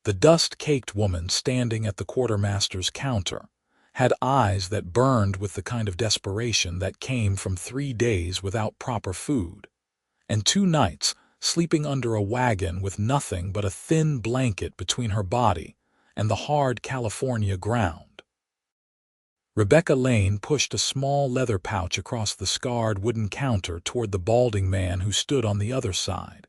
The dust-caked woman standing at the quartermaster's counter had eyes that burned with the kind of desperation that came from 3 days without proper food, and 2 nights sleeping under a wagon with nothing but a thin blanket between her body and the hard California ground. Rebecca Lane pushed a small leather pouch across the scarred wooden counter toward the balding man who stood on the other side.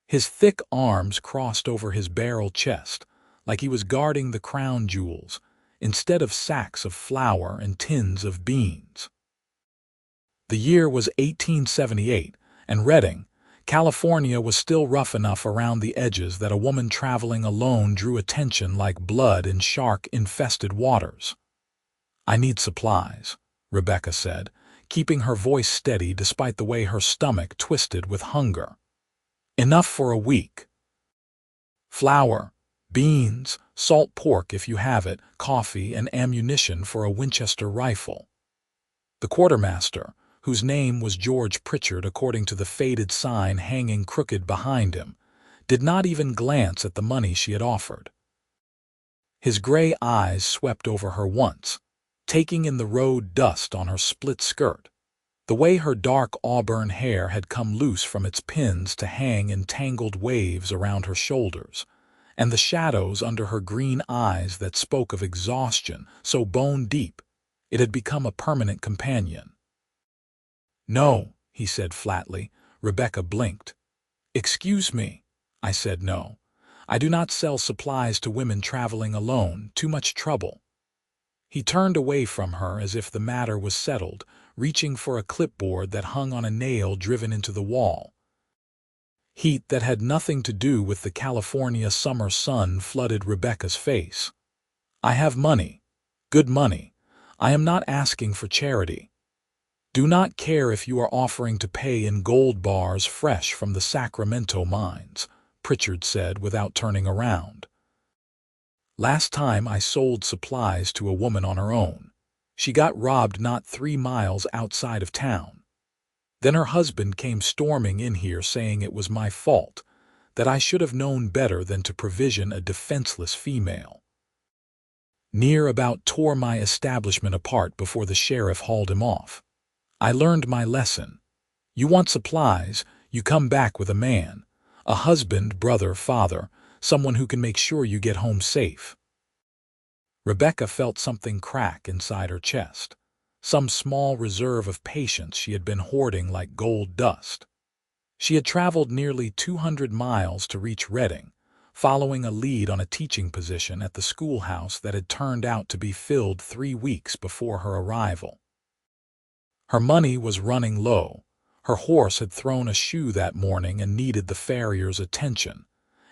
His thick arms crossed over his barrel chest, like he was guarding the crown jewels, instead of sacks of flour and tins of beans. The year was 1878, and Redding, California was still rough enough around the edges that a woman traveling alone drew attention like blood in shark-infested waters. "I need supplies," Rebecca said, keeping her voice steady despite the way her stomach twisted with hunger. "Enough for a week. Flour, beans, salt pork if you have it, coffee, and ammunition for a Winchester rifle." The quartermaster, whose name was George Pritchard according to the faded sign hanging crooked behind him, did not even glance at the money she had offered. His gray eyes swept over her once, taking in the road dust on her split skirt, the way her dark auburn hair had come loose from its pins to hang in tangled waves around her shoulders, and the shadows under her green eyes that spoke of exhaustion so bone-deep it had become a permanent companion. "No," he said flatly. Rebecca blinked. "Excuse me," I said. "No. I do not sell supplies to women traveling alone. Too much trouble." He turned away from her as if the matter was settled, reaching for a clipboard that hung on a nail driven into the wall. Heat that had nothing to do with the California summer sun flooded Rebecca's face. "I have money. Good money. I am not asking for charity. Do not care if you are offering to pay in gold bars fresh from the Sacramento mines," Pritchard said without turning around. "Last time I sold supplies to a woman on her own, she got robbed not 3 miles outside of town. Then her husband came storming in here saying it was my fault, that I should have known better than to provision a defenseless female. Near about tore my establishment apart before the sheriff hauled him off. I learned my lesson. You want supplies, you come back with a man, a husband, brother, father, someone who can make sure you get home safe." Rebecca felt something crack inside her chest, some small reserve of patience she had been hoarding like gold dust. She had traveled nearly 200 miles to reach Redding, following a lead on a teaching position at the schoolhouse that had turned out to be filled 3 weeks before her arrival. Her money was running low. Her horse had thrown a shoe that morning and needed the farrier's attention,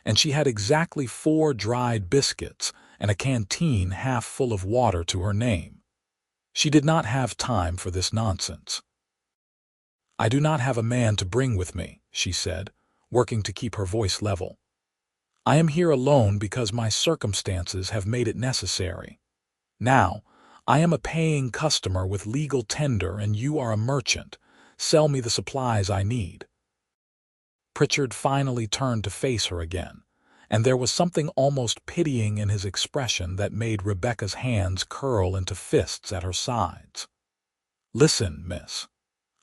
and she had exactly 4 dried biscuits and a canteen half full of water to her name. She did not have time for this nonsense. "I do not have a man to bring with me," she said, working to keep her voice level. "I am here alone because my circumstances have made it necessary. Now, I am a paying customer with legal tender and you are a merchant. Sell me the supplies I need." Pritchard finally turned to face her again, and there was something almost pitying in his expression that made Rebecca's hands curl into fists at her sides. "Listen, miss.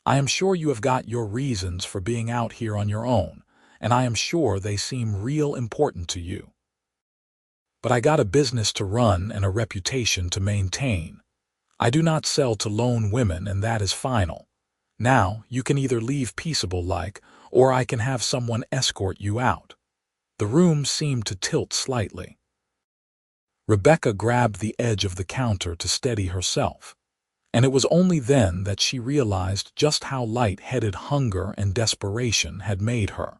I am sure you have got your reasons for being out here on your own, and I am sure they seem real important to you. But I got a business to run and a reputation to maintain. I do not sell to lone women, and that is final. Now, you can either leave peaceable-like, or I can have someone escort you out." The room seemed to tilt slightly. Rebecca grabbed the edge of the counter to steady herself, and it was only then that she realized just how light-headed hunger and desperation had made her.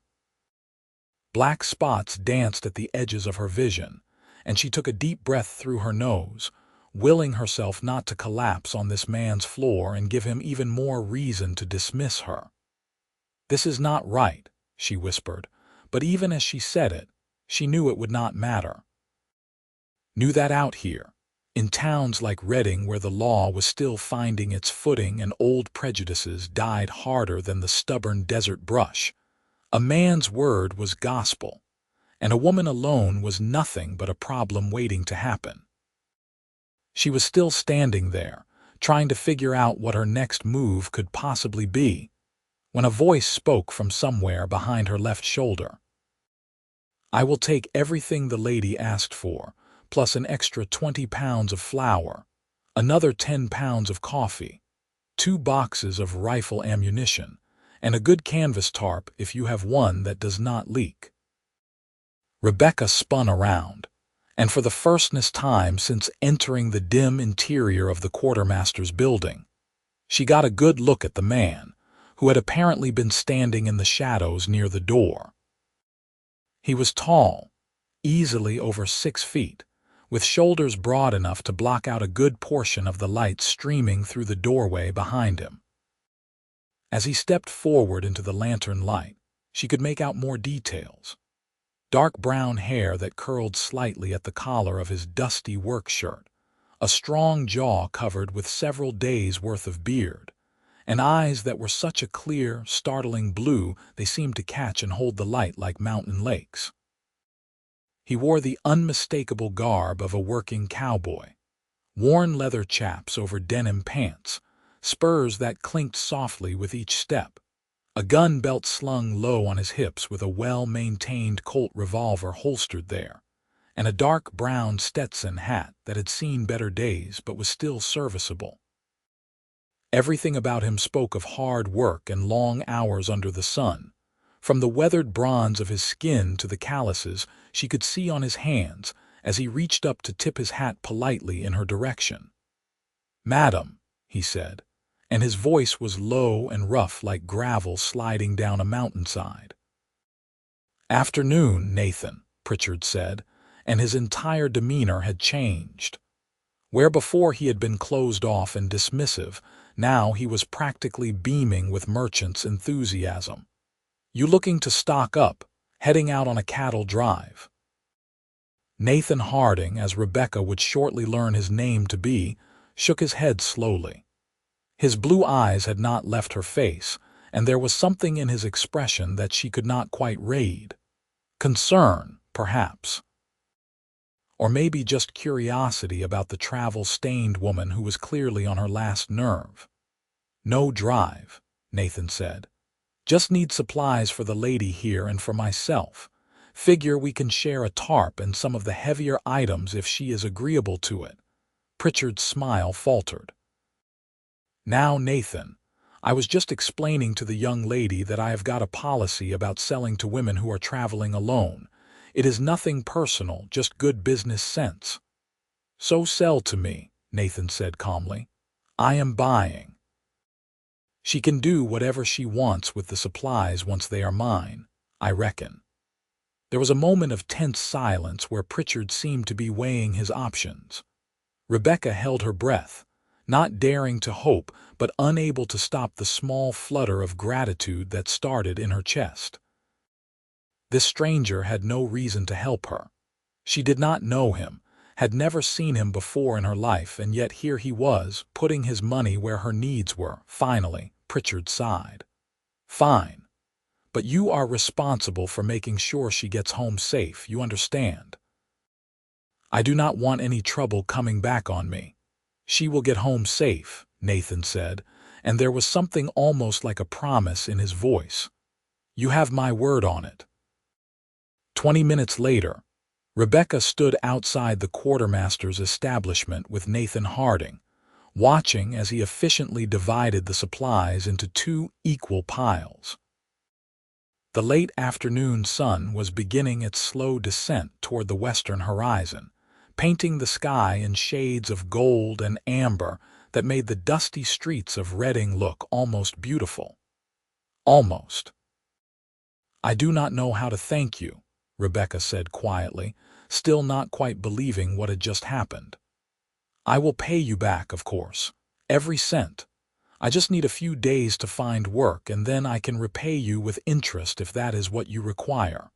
Black spots danced at the edges of her vision, and she took a deep breath through her nose, willing herself not to collapse on this man's floor and give him even more reason to dismiss her. "This is not right," she whispered, but even as she said it, she knew it would not matter. Knew that out here, in towns like Redding where the law was still finding its footing and old prejudices died harder than the stubborn desert brush, a man's word was gospel, and a woman alone was nothing but a problem waiting to happen. She was still standing there, trying to figure out what her next move could possibly be, when a voice spoke from somewhere behind her left shoulder. "I will take everything the lady asked for, plus an extra 20 pounds of flour, another 10 pounds of coffee, 2 boxes of rifle ammunition, and a good canvas tarp if you have one that does not leak." Rebecca spun around, and for the first time since entering the dim interior of the quartermaster's building, she got a good look at the man, who had apparently been standing in the shadows near the door. He was tall, easily over 6 feet, with shoulders broad enough to block out a good portion of the light streaming through the doorway behind him. As he stepped forward into the lantern light, she could make out more details. Dark brown hair that curled slightly at the collar of his dusty work shirt, a strong jaw covered with several days' worth of beard, and eyes that were such a clear, startling blue they seemed to catch and hold the light like mountain lakes. He wore the unmistakable garb of a working cowboy, worn leather chaps over denim pants, spurs that clinked softly with each step, a gun belt slung low on his hips with a well-maintained Colt revolver holstered there, and a dark brown Stetson hat that had seen better days but was still serviceable. Everything about him spoke of hard work and long hours under the sun. From the weathered bronze of his skin to the calluses she could see on his hands as he reached up to tip his hat politely in her direction. "Madam," he said, and his voice was low and rough like gravel sliding down a mountainside. "Afternoon, Nathan," Pritchard said, and his entire demeanor had changed. Where before he had been closed off and dismissive, now he was practically beaming with merchant's enthusiasm. "You looking to stock up, heading out on a cattle drive?" Nathan Harding, as Rebecca would shortly learn his name to be, shook his head slowly. His blue eyes had not left her face, and there was something in his expression that she could not quite read. Concern, perhaps. Or maybe just curiosity about the travel-stained woman who was clearly on her last nerve. "No drive," Nathan said. "Just need supplies for the lady here and for myself. Figure we can share a tarp and some of the heavier items if she is agreeable to it." Pritchard's smile faltered. "Now, Nathan, I was just explaining to the young lady that I have got a policy about selling to women who are traveling alone. It is nothing personal, just good business sense." "So sell to me," Nathan said calmly. "I am buying. She can do whatever she wants with the supplies once they are mine, I reckon." There was a moment of tense silence where Pritchard seemed to be weighing his options. Rebecca held her breath, not daring to hope but unable to stop the small flutter of gratitude that started in her chest. This stranger had no reason to help her. She did not know him, had never seen him before in her life, and yet here he was, putting his money where her needs were. Finally, Pritchard sighed. "Fine. But you are responsible for making sure she gets home safe, you understand?" "I do not want any trouble coming back on me. She will get home safe," Nathan said, and there was something almost like a promise in his voice. "You have my word on it." 20 minutes later, Rebecca stood outside the quartermaster's establishment with Nathan Harding, watching as he efficiently divided the supplies into 2 equal piles. The late afternoon sun was beginning its slow descent toward the western horizon, painting the sky in shades of gold and amber that made the dusty streets of Reading look almost beautiful. Almost. "I do not know how to thank you," Rebecca said quietly, still not quite believing what had just happened. "I will pay you back, of course. Every cent. I just need a few days to find work, and then I can repay you with interest if that is what you require."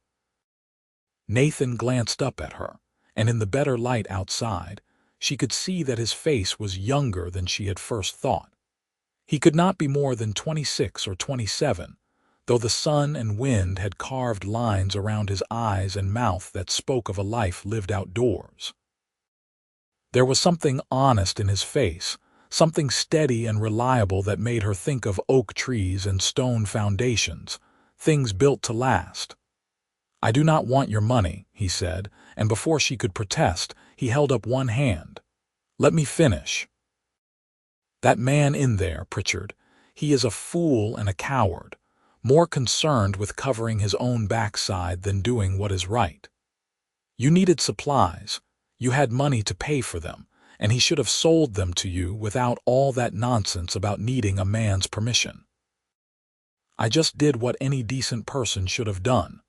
Nathan glanced up at her, and in the better light outside, she could see that his face was younger than she had first thought. He could not be more than 26 or 27, though the sun and wind had carved lines around his eyes and mouth that spoke of a life lived outdoors. There was something honest in his face, something steady and reliable that made her think of oak trees and stone foundations, things built to last. "I do not want your money," he said, and before she could protest, he held up one hand. "Let me finish. That man in there, Pritchard, he is a fool and a coward, more concerned with covering his own backside than doing what is right. You needed supplies, you had money to pay for them, and he should have sold them to you without all that nonsense about needing a man's permission. I just did what any decent person should have done."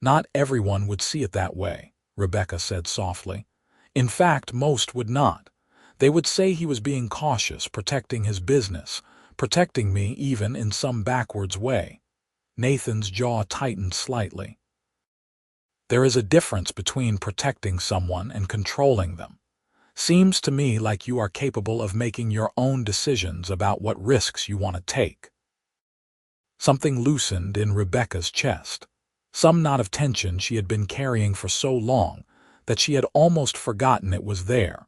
"Not everyone would see it that way," Rebecca said softly. "In fact, most would not. They would say he was being cautious, protecting his business, protecting me even in some backwards way." Nathan's jaw tightened slightly. "There is a difference between protecting someone and controlling them. Seems to me like you are capable of making your own decisions about what risks you want to take." Something loosened in Rebecca's chest. Some knot of tension she had been carrying for so long that she had almost forgotten it was there.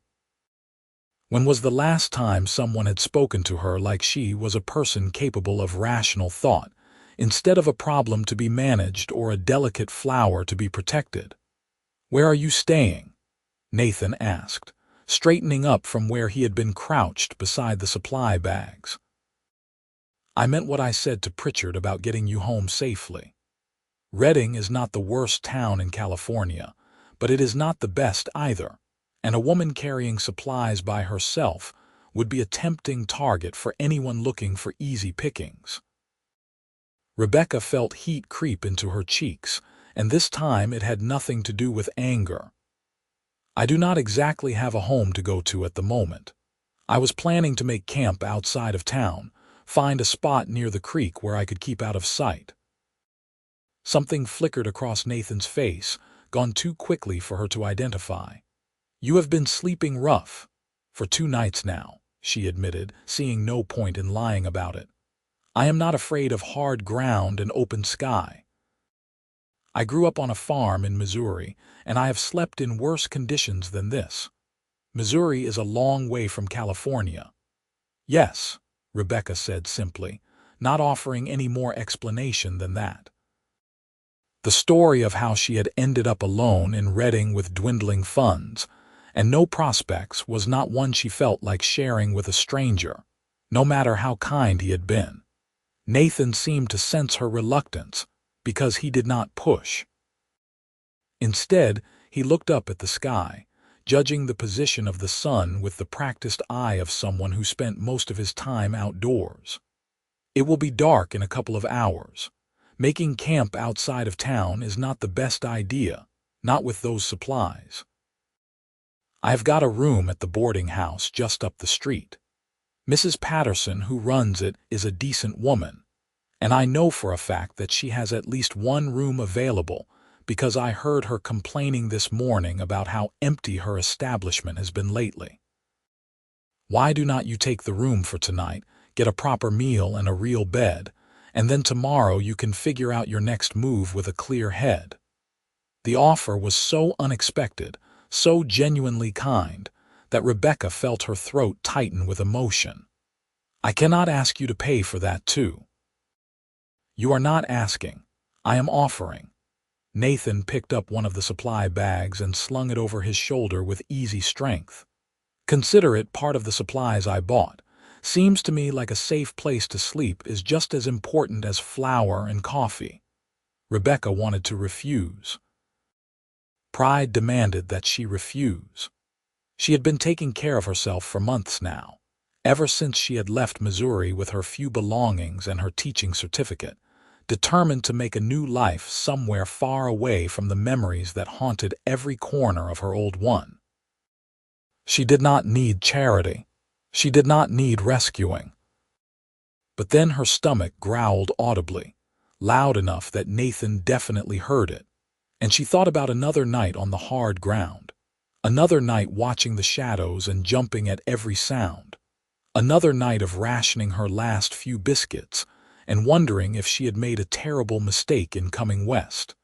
When was the last time someone had spoken to her like she was a person capable of rational thought, instead of a problem to be managed or a delicate flower to be protected? "Where are you staying?" Nathan asked, straightening up from where he had been crouched beside the supply bags. "I meant what I said to Pritchard about getting you home safely. Redding is not the worst town in California, but it is not the best either, and a woman carrying supplies by herself would be a tempting target for anyone looking for easy pickings." Rebecca felt heat creep into her cheeks, and this time it had nothing to do with anger. "I do not exactly have a home to go to at the moment. I was planning to make camp outside of town, find a spot near the creek where I could keep out of sight." Something flickered across Nathan's face, gone too quickly for her to identify. "You have been sleeping rough for 2 nights now," she admitted, seeing no point in lying about it. "I am not afraid of hard ground and open sky. I grew up on a farm in Missouri, and I have slept in worse conditions than this. Missouri is a long way from California." "Yes," Rebecca said simply, not offering any more explanation than that. The story of how she had ended up alone in Redding with dwindling funds and no prospects was not one she felt like sharing with a stranger, no matter how kind he had been. Nathan seemed to sense her reluctance because he did not push. Instead, he looked up at the sky, judging the position of the sun with the practiced eye of someone who spent most of his time outdoors. "It will be dark in a couple of hours. Making camp outside of town is not the best idea, not with those supplies. I have got a room at the boarding house just up the street. Mrs. Patterson, who runs it, is a decent woman, and I know for a fact that she has at least one room available because I heard her complaining this morning about how empty her establishment has been lately. Why do not you take the room for tonight, get a proper meal and a real bed, and then tomorrow you can figure out your next move with a clear head?" The offer was so unexpected, so genuinely kind, that Rebecca felt her throat tighten with emotion. "I cannot ask you to pay for that too." "You are not asking. I am offering." Nathan picked up one of the supply bags and slung it over his shoulder with easy strength. "Consider it part of the supplies I bought. Seems to me like a safe place to sleep is just as important as flour and coffee." Rebecca wanted to refuse. Pride demanded that she refuse. She had been taking care of herself for months now, ever since she had left Missouri with her few belongings and her teaching certificate, determined to make a new life somewhere far away from the memories that haunted every corner of her old one. She did not need charity. She did not need rescuing. But then her stomach growled audibly, loud enough that Nathan definitely heard it, and she thought about another night on the hard ground, another night watching the shadows and jumping at every sound, another night of rationing her last few biscuits and wondering if she had made a terrible mistake in coming west.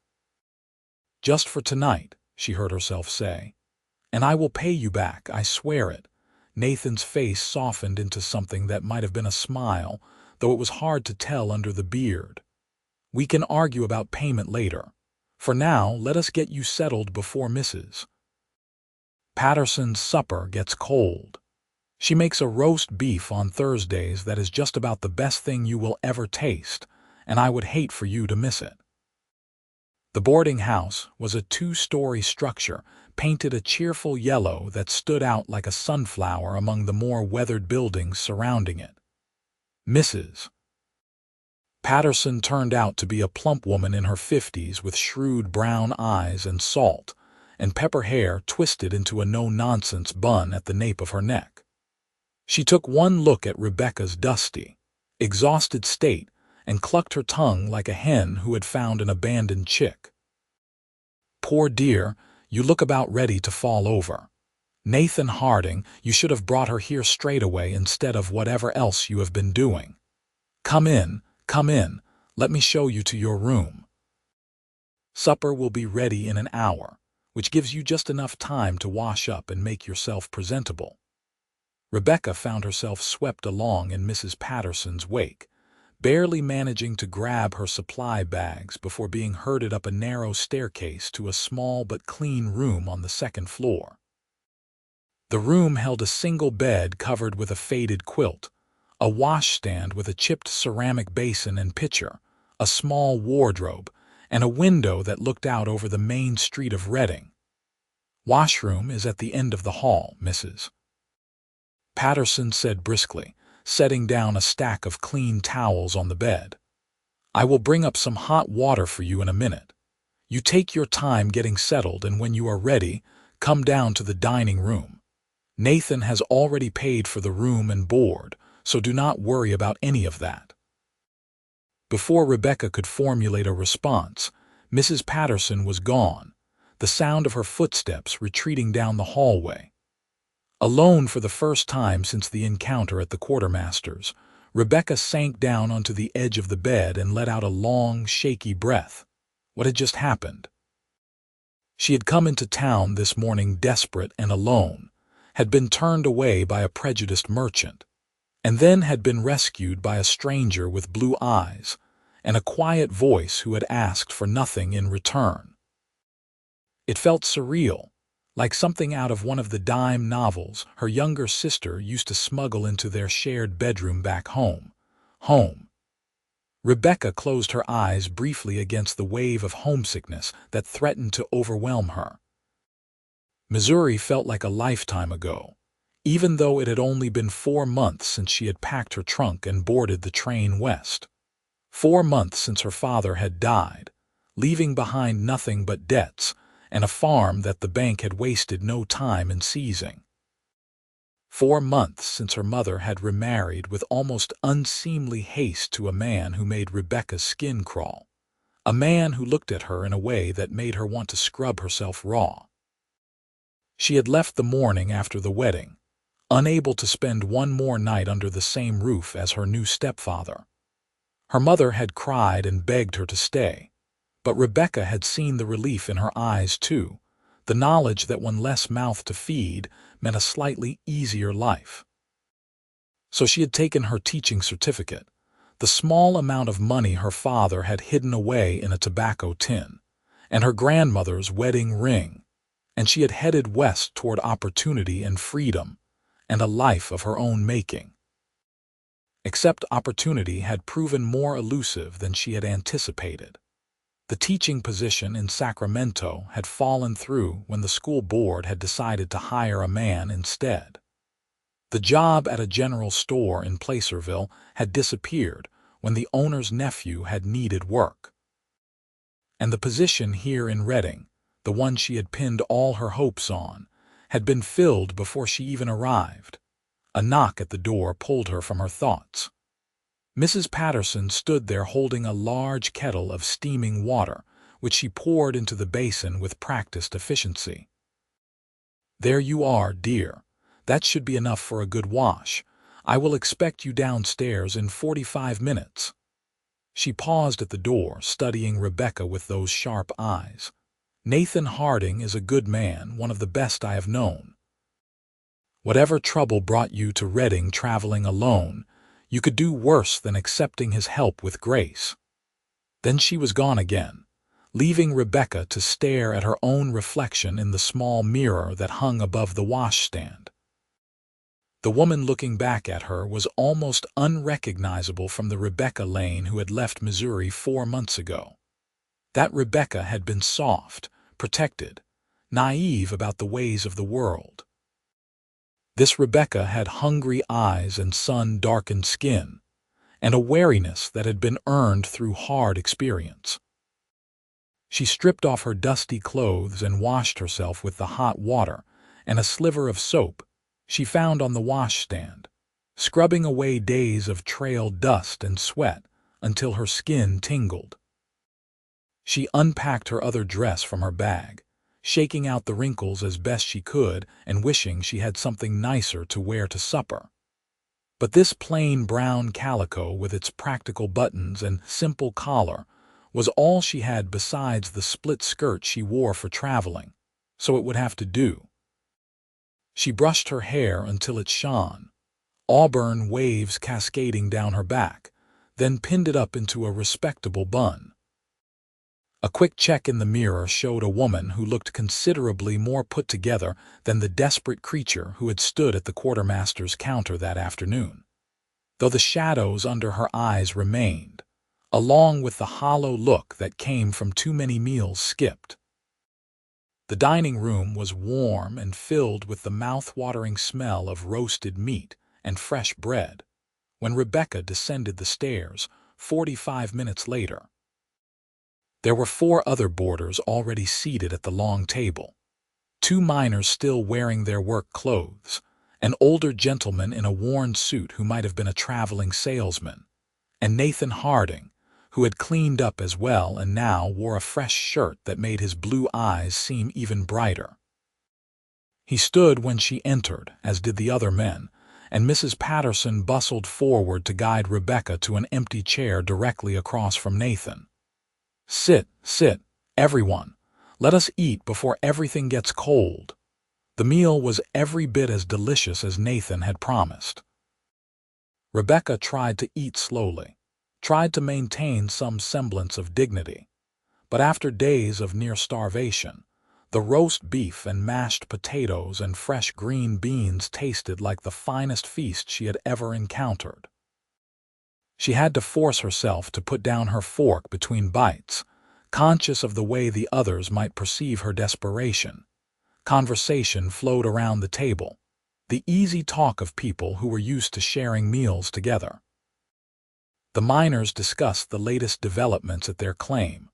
"Just for tonight," she heard herself say. "And I will pay you back, I swear it." Nathan's face softened into something that might have been a smile, though it was hard to tell under the beard. "We can argue about payment later. For now, let us get you settled before Mrs. Patterson's supper gets cold. She makes a roast beef on Thursdays that is just about the best thing you will ever taste, and I would hate for you to miss it." The boarding house was a two-story structure painted a cheerful yellow that stood out like a sunflower among the more weathered buildings surrounding it. Mrs. Patterson turned out to be a plump woman in her 50s with shrewd brown eyes and salt and pepper hair twisted into a no-nonsense bun at the nape of her neck. She took one look at Rebecca's dusty, exhausted state and clucked her tongue like a hen who had found an abandoned chick. "Poor dear, you look about ready to fall over. Nathan Harding, you should have brought her here straight away instead of whatever else you have been doing. Come in, let me show you to your room. Supper will be ready in an hour, which gives you just enough time to wash up and make yourself presentable." Rebecca found herself swept along in Mrs. Patterson's wake, barely managing to grab her supply bags before being herded up a narrow staircase to a small but clean room on the second floor. The room held a single bed covered with a faded quilt, a washstand with a chipped ceramic basin and pitcher, a small wardrobe, and a window that looked out over the main street of Reading. "Washroom is at the end of the hall, Mrs. Patterson said briskly, setting down a stack of clean towels on the bed. "I will bring up some hot water for you in a minute. You take your time getting settled, and when you are ready, come down to the dining room. Nathan has already paid for the room and board, so do not worry about any of that." Before Rebecca could formulate a response, Mrs. Patterson was gone, the sound of her footsteps retreating down the hallway. Alone for the first time since the encounter at the Quartermaster's, Rebecca sank down onto the edge of the bed and let out a long, shaky breath. What had just happened? She had come into town this morning desperate and alone, had been turned away by a prejudiced merchant, and then had been rescued by a stranger with blue eyes and a quiet voice who had asked for nothing in return. It felt surreal, like something out of one of the dime novels her younger sister used to smuggle into their shared bedroom back home. Rebecca closed her eyes briefly against the wave of homesickness that threatened to overwhelm her. Missouri felt like a lifetime ago, even though it had only been 4 months since she had packed her trunk and boarded the train west. 4 months since her father had died, leaving behind nothing but debts and a farm that the bank had wasted no time in seizing. 4 months since her mother had remarried with almost unseemly haste to a man who made Rebecca's skin crawl, a man who looked at her in a way that made her want to scrub herself raw. She had left the morning after the wedding, unable to spend one more night under the same roof as her new stepfather. Her mother had cried and begged her to stay, but Rebecca had seen the relief in her eyes too, the knowledge that one less mouth to feed meant a slightly easier life. So she had taken her teaching certificate, the small amount of money her father had hidden away in a tobacco tin, and her grandmother's wedding ring, and she had headed west toward opportunity and freedom, and a life of her own making. Except opportunity had proven more elusive than she had anticipated. The teaching position in Sacramento had fallen through when the school board had decided to hire a man instead. The job at a general store in Placerville had disappeared when the owner's nephew had needed work. And the position here in Reading, the one she had pinned all her hopes on, had been filled before she even arrived. A knock at the door pulled her from her thoughts. Mrs. Patterson stood there holding a large kettle of steaming water, which she poured into the basin with practiced efficiency. "There you are, dear. That should be enough for a good wash. I will expect you downstairs in 45 minutes. She paused at the door, studying Rebecca with those sharp eyes. "Nathan Harding is a good man, one of the best I have known. Whatever trouble brought you to Reading traveling alone, you could do worse than accepting his help with grace." Then she was gone again, leaving Rebecca to stare at her own reflection in the small mirror that hung above the washstand. The woman looking back at her was almost unrecognizable from the Rebecca Lane who had left Missouri 4 months ago. That Rebecca had been soft, protected, naive about the ways of the world. This Rebecca had hungry eyes and sun-darkened skin, and a wariness that had been earned through hard experience. She stripped off her dusty clothes and washed herself with the hot water and a sliver of soap she found on the washstand, scrubbing away days of trail dust and sweat until her skin tingled. She unpacked her other dress from her bag, shaking out the wrinkles as best she could and wishing she had something nicer to wear to supper. But this plain brown calico with its practical buttons and simple collar was all she had besides the split skirt she wore for traveling, so it would have to do. She brushed her hair until it shone, auburn waves cascading down her back, then pinned it up into a respectable bun. A quick check in the mirror showed a woman who looked considerably more put together than the desperate creature who had stood at the quartermaster's counter that afternoon, though the shadows under her eyes remained, along with the hollow look that came from too many meals skipped. The dining room was warm and filled with the mouth-watering smell of roasted meat and fresh bread when Rebecca descended the stairs 45 minutes later. There were 4 other boarders already seated at the long table, 2 miners still wearing their work clothes, an older gentleman in a worn suit who might have been a traveling salesman, and Nathan Harding, who had cleaned up as well and now wore a fresh shirt that made his blue eyes seem even brighter. He stood when she entered, as did the other men, and Mrs. Patterson bustled forward to guide Rebecca to an empty chair directly across from Nathan. "Sit, everyone. Let us eat before everything gets cold." The meal was every bit as delicious as Nathan had promised. Rebecca tried to eat slowly, tried to maintain some semblance of dignity, but after days of near starvation, the roast beef and mashed potatoes and fresh green beans tasted like the finest feast she had ever encountered. She had to force herself to put down her fork between bites, conscious of the way the others might perceive her desperation. Conversation flowed around the table, the easy talk of people who were used to sharing meals together. The miners discussed the latest developments at their claim,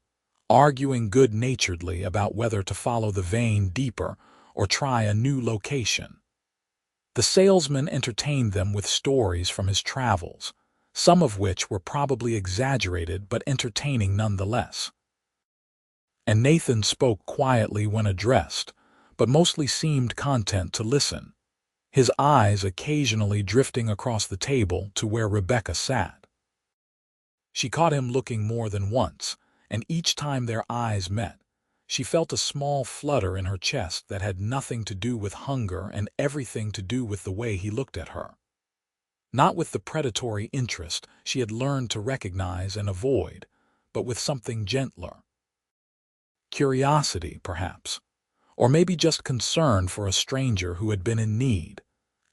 arguing good-naturedly about whether to follow the vein deeper or try a new location. The salesman entertained them with stories from his travels, some of which were probably exaggerated but entertaining nonetheless. And Nathan spoke quietly when addressed, but mostly seemed content to listen, his eyes occasionally drifting across the table to where Rebecca sat. She caught him looking more than once, and each time their eyes met, she felt a small flutter in her chest that had nothing to do with hunger and everything to do with the way he looked at her. Not with the predatory interest she had learned to recognize and avoid, but with something gentler. Curiosity, perhaps, or maybe just concern for a stranger who had been in need.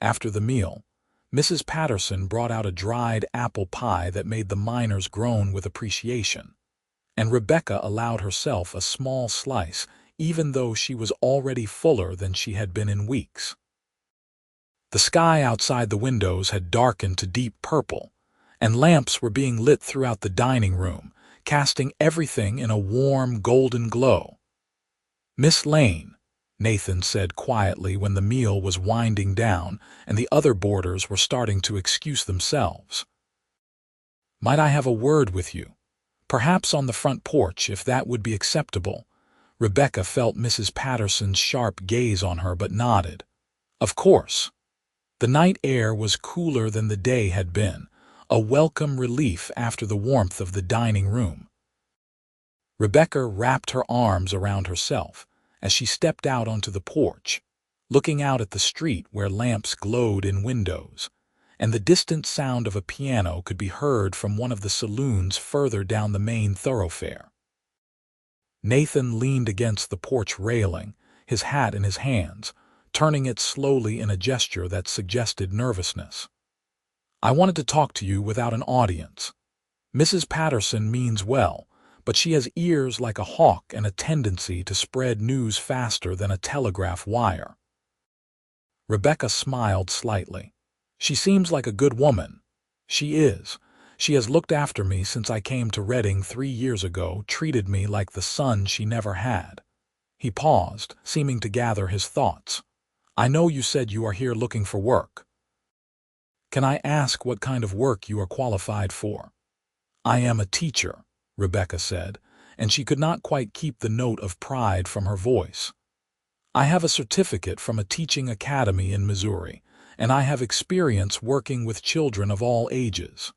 After the meal, Mrs. Patterson brought out a dried apple pie that made the miners groan with appreciation, and Rebecca allowed herself a small slice, even though she was already fuller than she had been in weeks. The sky outside the windows had darkened to deep purple, and lamps were being lit throughout the dining room, casting everything in a warm, golden glow. "Miss Lane," Nathan said quietly when the meal was winding down and the other boarders were starting to excuse themselves. "Might I have a word with you? Perhaps on the front porch, if that would be acceptable." Rebecca felt Mrs. Patterson's sharp gaze on her but nodded. Of course. The night air was cooler than the day had been, a welcome relief after the warmth of the dining room. Rebecca wrapped her arms around herself as she stepped out onto the porch, looking out at the street where lamps glowed in windows, and the distant sound of a piano could be heard from one of the saloons further down the main thoroughfare. Nathan leaned against the porch railing, his hat in his hands, turning it slowly in a gesture that suggested nervousness. "I wanted to talk to you without an audience. Mrs. Patterson means well, but she has ears like a hawk and a tendency to spread news faster than a telegraph wire." Rebecca smiled slightly. "She seems like a good woman." "She is. She has looked after me since I came to Reading 3 years ago, treated me like the son she never had." He paused, seeming to gather his thoughts. "I know you said you are here looking for work. Can I ask what kind of work you are qualified for?" "I am a teacher," Rebecca said, and she could not quite keep the note of pride from her voice. "I have a certificate from a teaching academy in Missouri, and I have experience working with children of all ages.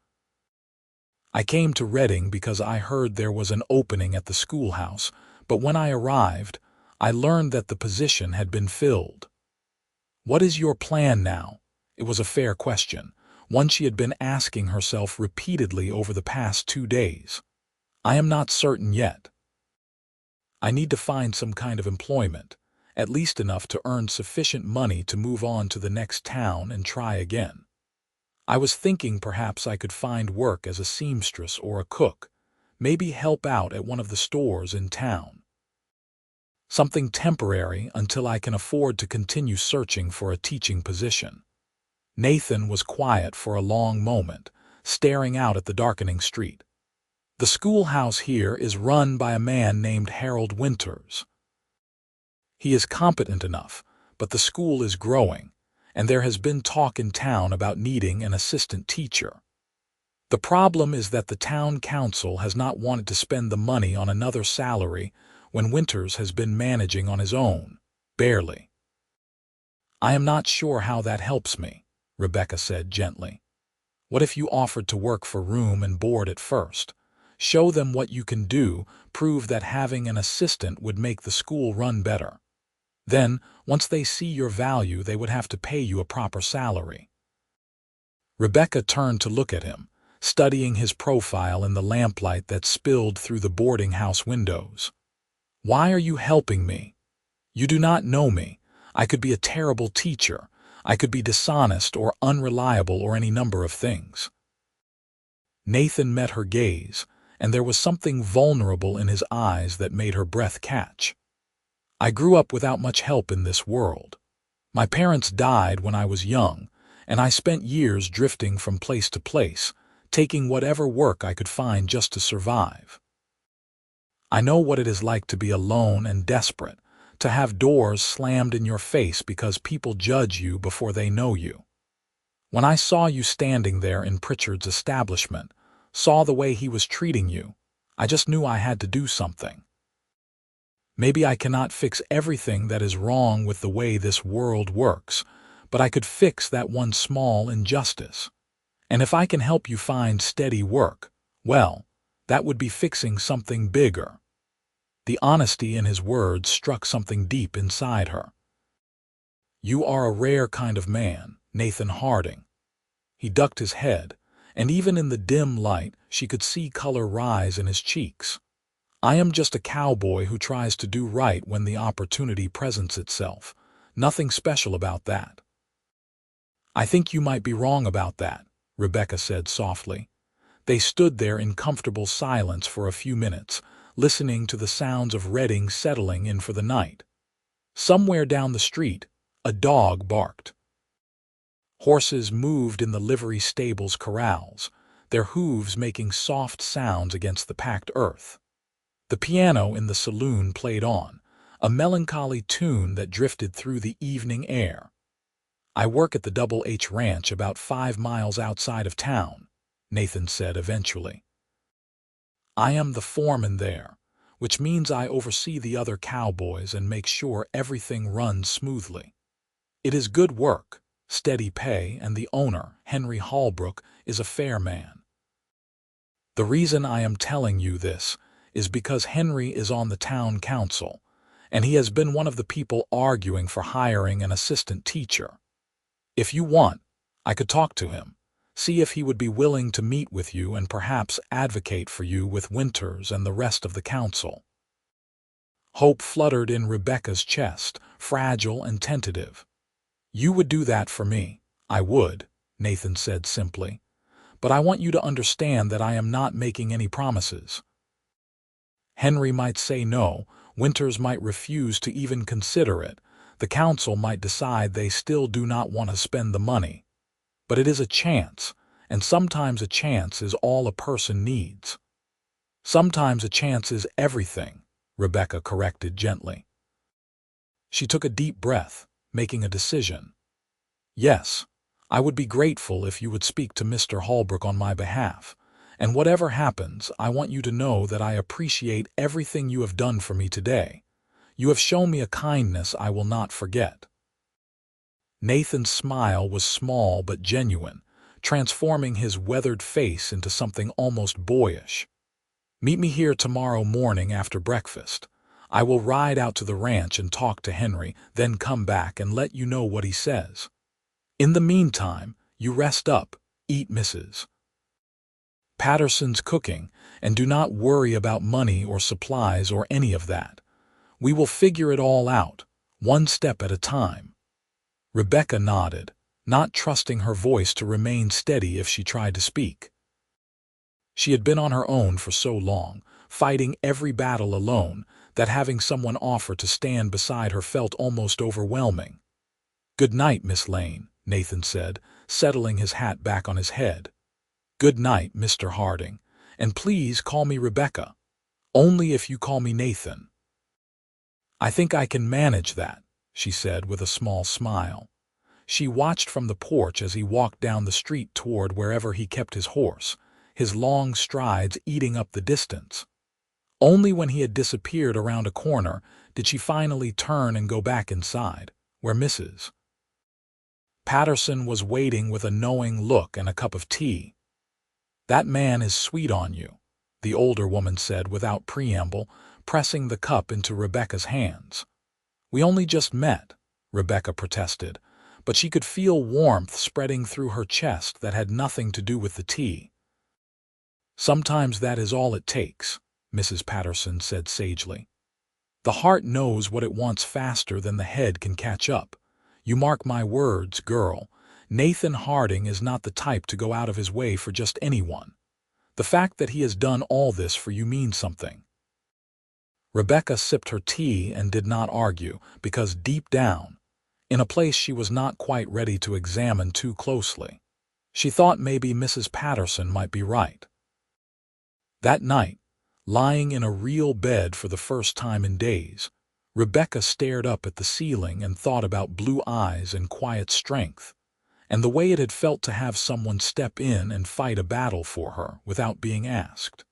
I came to Reading because I heard there was an opening at the schoolhouse, but when I arrived, I learned that the position had been filled." "What is your plan now?" It was a fair question, one she had been asking herself repeatedly over the past 2 days. "I am not certain yet. I need to find some kind of employment, at least enough to earn sufficient money to move on to the next town and try again. I was thinking perhaps I could find work as a seamstress or a cook, maybe help out at one of the stores in town. Something temporary until I can afford to continue searching for a teaching position." Nathan was quiet for a long moment, staring out at the darkening street. "The schoolhouse here is run by a man named Harold Winters. He is competent enough, but the school is growing, and there has been talk in town about needing an assistant teacher. The problem is that the town council has not wanted to spend the money on another salary when Winters has been managing on his own, barely. I am not sure how that helps me," Rebecca said gently. "What if you offered to work for room and board at first? Show them what you can do, prove that having an assistant would make the school run better. Then, once they see your value, they would have to pay you a proper salary." Rebecca turned to look at him, studying his profile in the lamplight that spilled through the boarding house windows. "Why are you helping me? You do not know me. I could be a terrible teacher. I could be dishonest or unreliable or any number of things." Nathan met her gaze, and there was something vulnerable in his eyes that made her breath catch. "I grew up without much help in this world. My parents died when I was young, and I spent years drifting from place to place, taking whatever work I could find just to survive. I know what it is like to be alone and desperate, to have doors slammed in your face because people judge you before they know you. When I saw you standing there in Pritchard's establishment, saw the way he was treating you, I just knew I had to do something. Maybe I cannot fix everything that is wrong with the way this world works, but I could fix that one small injustice. And if I can help you find steady work, well, that would be fixing something bigger." The honesty in his words struck something deep inside her. "You are a rare kind of man, Nathan Harding." He ducked his head, and even in the dim light she could see color rise in his cheeks. "I am just a cowboy who tries to do right when the opportunity presents itself. Nothing special about that." "I think you might be wrong about that," Rebecca said softly. They stood there in comfortable silence for a few minutes, listening to the sounds of Reading settling in for the night. Somewhere down the street, a dog barked. Horses moved in the livery stable's corrals, their hooves making soft sounds against the packed earth. The piano in the saloon played on, a melancholy tune that drifted through the evening air. "I work at the Double H Ranch about 5 miles outside of town," Nathan said eventually. "I am the foreman there, which means I oversee the other cowboys and make sure everything runs smoothly. It is good work, steady pay, and the owner, Henry Hallbrook, is a fair man. The reason I am telling you this is because Henry is on the town council, and he has been one of the people arguing for hiring an assistant teacher. If you want, I could talk to him, see if he would be willing to meet with you and perhaps advocate for you with Winters and the rest of the council. Hope fluttered in Rebecca's chest, fragile and tentative. You would do that for me. I would, Nathan said simply. But I want you to understand that I am not making any promises. Henry might say no, Winters might refuse to even consider it, the council might decide they still do not want to spend the money. But it is a chance, and sometimes a chance is all a person needs. Sometimes a chance is everything, Rebecca corrected gently. She took a deep breath, making a decision. Yes, I would be grateful if you would speak to Mr. Holbrook on my behalf, and whatever happens, I want you to know that I appreciate everything you have done for me today. You have shown me a kindness I will not forget. Nathan's smile was small but genuine, transforming his weathered face into something almost boyish. Meet me here tomorrow morning after breakfast. I will ride out to the ranch and talk to Henry, then come back and let you know what he says. In the meantime, you rest up, eat Mrs. Patterson's cooking, and do not worry about money or supplies or any of that. We will figure it all out, one step at a time. Rebecca nodded, not trusting her voice to remain steady if she tried to speak. She had been on her own for so long, fighting every battle alone, that having someone offer to stand beside her felt almost overwhelming. "Good night, Miss Lane," Nathan said, settling his hat back on his head. "Good night, Mr. Harding, and please call me Rebecca. Only if you call me Nathan." "I think I can manage that," she said with a small smile. She watched from the porch as he walked down the street toward wherever he kept his horse, his long strides eating up the distance. Only when he had disappeared around a corner did she finally turn and go back inside, where Mrs. Patterson was waiting with a knowing look and a cup of tea. "That man is sweet on you," the older woman said without preamble, pressing the cup into Rebecca's hands. "We only just met," Rebecca protested, but she could feel warmth spreading through her chest that had nothing to do with the tea. "Sometimes that is all it takes," Mrs. Patterson said sagely. "The heart knows what it wants faster than the head can catch up. You mark my words, girl, Nathan Harding is not the type to go out of his way for just anyone. The fact that he has done all this for you means something." Rebecca sipped her tea and did not argue, because deep down, in a place she was not quite ready to examine too closely, she thought maybe Mrs. Patterson might be right. That night, lying in a real bed for the first time in days, Rebecca stared up at the ceiling and thought about blue eyes and quiet strength, and the way it had felt to have someone step in and fight a battle for her without being asked.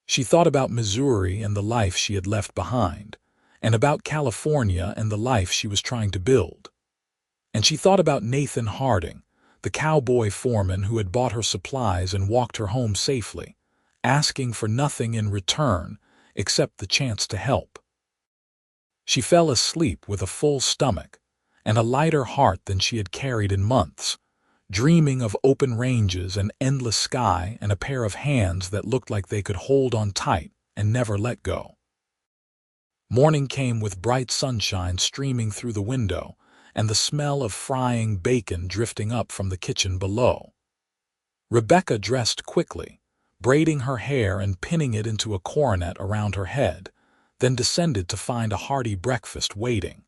She thought about Missouri and the life she had left behind, and about California and the life she was trying to build. And she thought about Nathan Harding, the cowboy foreman who had bought her supplies and walked her home safely, asking for nothing in return except the chance to help. She fell asleep with a full stomach and a lighter heart than she had carried in months, dreaming of open ranges and endless sky and a pair of hands that looked like they could hold on tight and never let go. Morning came with bright sunshine streaming through the window and the smell of frying bacon drifting up from the kitchen below. Rebecca dressed quickly, braiding her hair and pinning it into a coronet around her head, then descended to find a hearty breakfast waiting.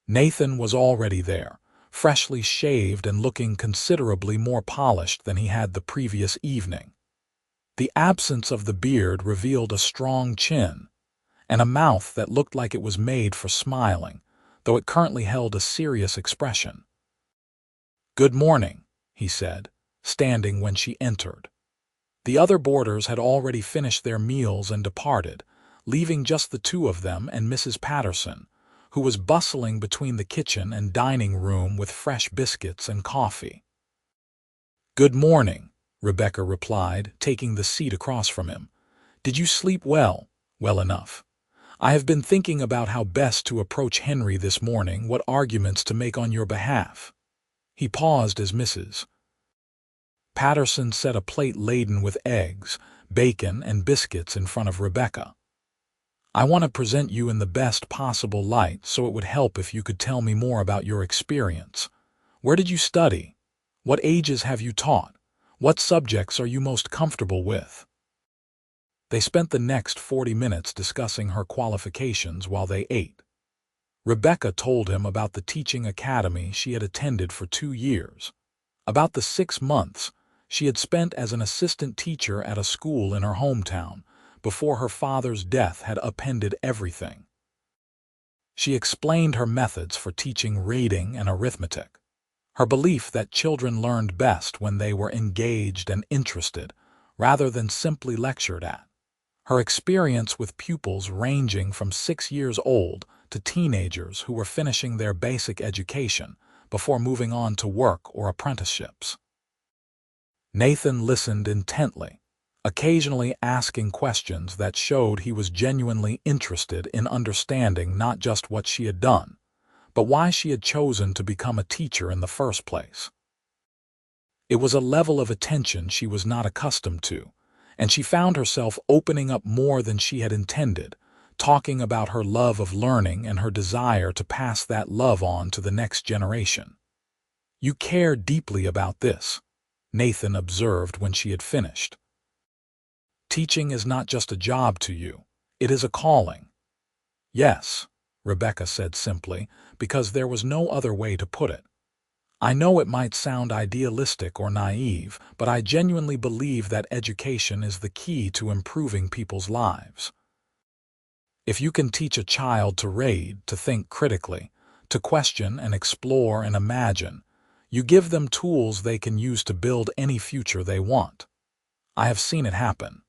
Nathan was already there, freshly shaved and looking considerably more polished than he had the previous evening. The absence of the beard revealed a strong chin, and a mouth that looked like it was made for smiling, though it currently held a serious expression. "Good morning," he said, standing when she entered. The other boarders had already finished their meals and departed, leaving just the two of them and Mrs. Patterson, who was bustling between the kitchen and dining room with fresh biscuits and coffee. "Good morning," Rebecca replied, taking the seat across from him. "Did you sleep well?" "Well enough. I have been thinking about how best to approach Henry this morning, what arguments to make on your behalf." He paused as Mrs. Patterson set a plate laden with eggs, bacon, and biscuits in front of Rebecca. "I want to present you in the best possible light, so it would help if you could tell me more about your experience. Where did you study? What ages have you taught? What subjects are you most comfortable with?" They spent the next 40 minutes discussing her qualifications while they ate. Rebecca told him about the teaching academy she had attended for 2 years, about the 6 months she had spent as an assistant teacher at a school in her hometown before her father's death had upended everything. She explained her methods for teaching reading and arithmetic, her belief that children learned best when they were engaged and interested rather than simply lectured at, her experience with pupils ranging from 6 years old to teenagers who were finishing their basic education before moving on to work or apprenticeships. Nathan listened intently, occasionally asking questions that showed he was genuinely interested in understanding not just what she had done, but why she had chosen to become a teacher in the first place. It was a level of attention she was not accustomed to, and she found herself opening up more than she had intended, talking about her love of learning and her desire to pass that love on to the next generation. "You care deeply about this," Nathan observed when she had finished. "Teaching is not just a job to you, it is a calling." "Yes," Rebecca said simply, because there was no other way to put it. "I know it might sound idealistic or naive, but I genuinely believe that education is the key to improving people's lives. If you can teach a child to read, to think critically, to question and explore and imagine, you give them tools they can use to build any future they want. I have seen it happen.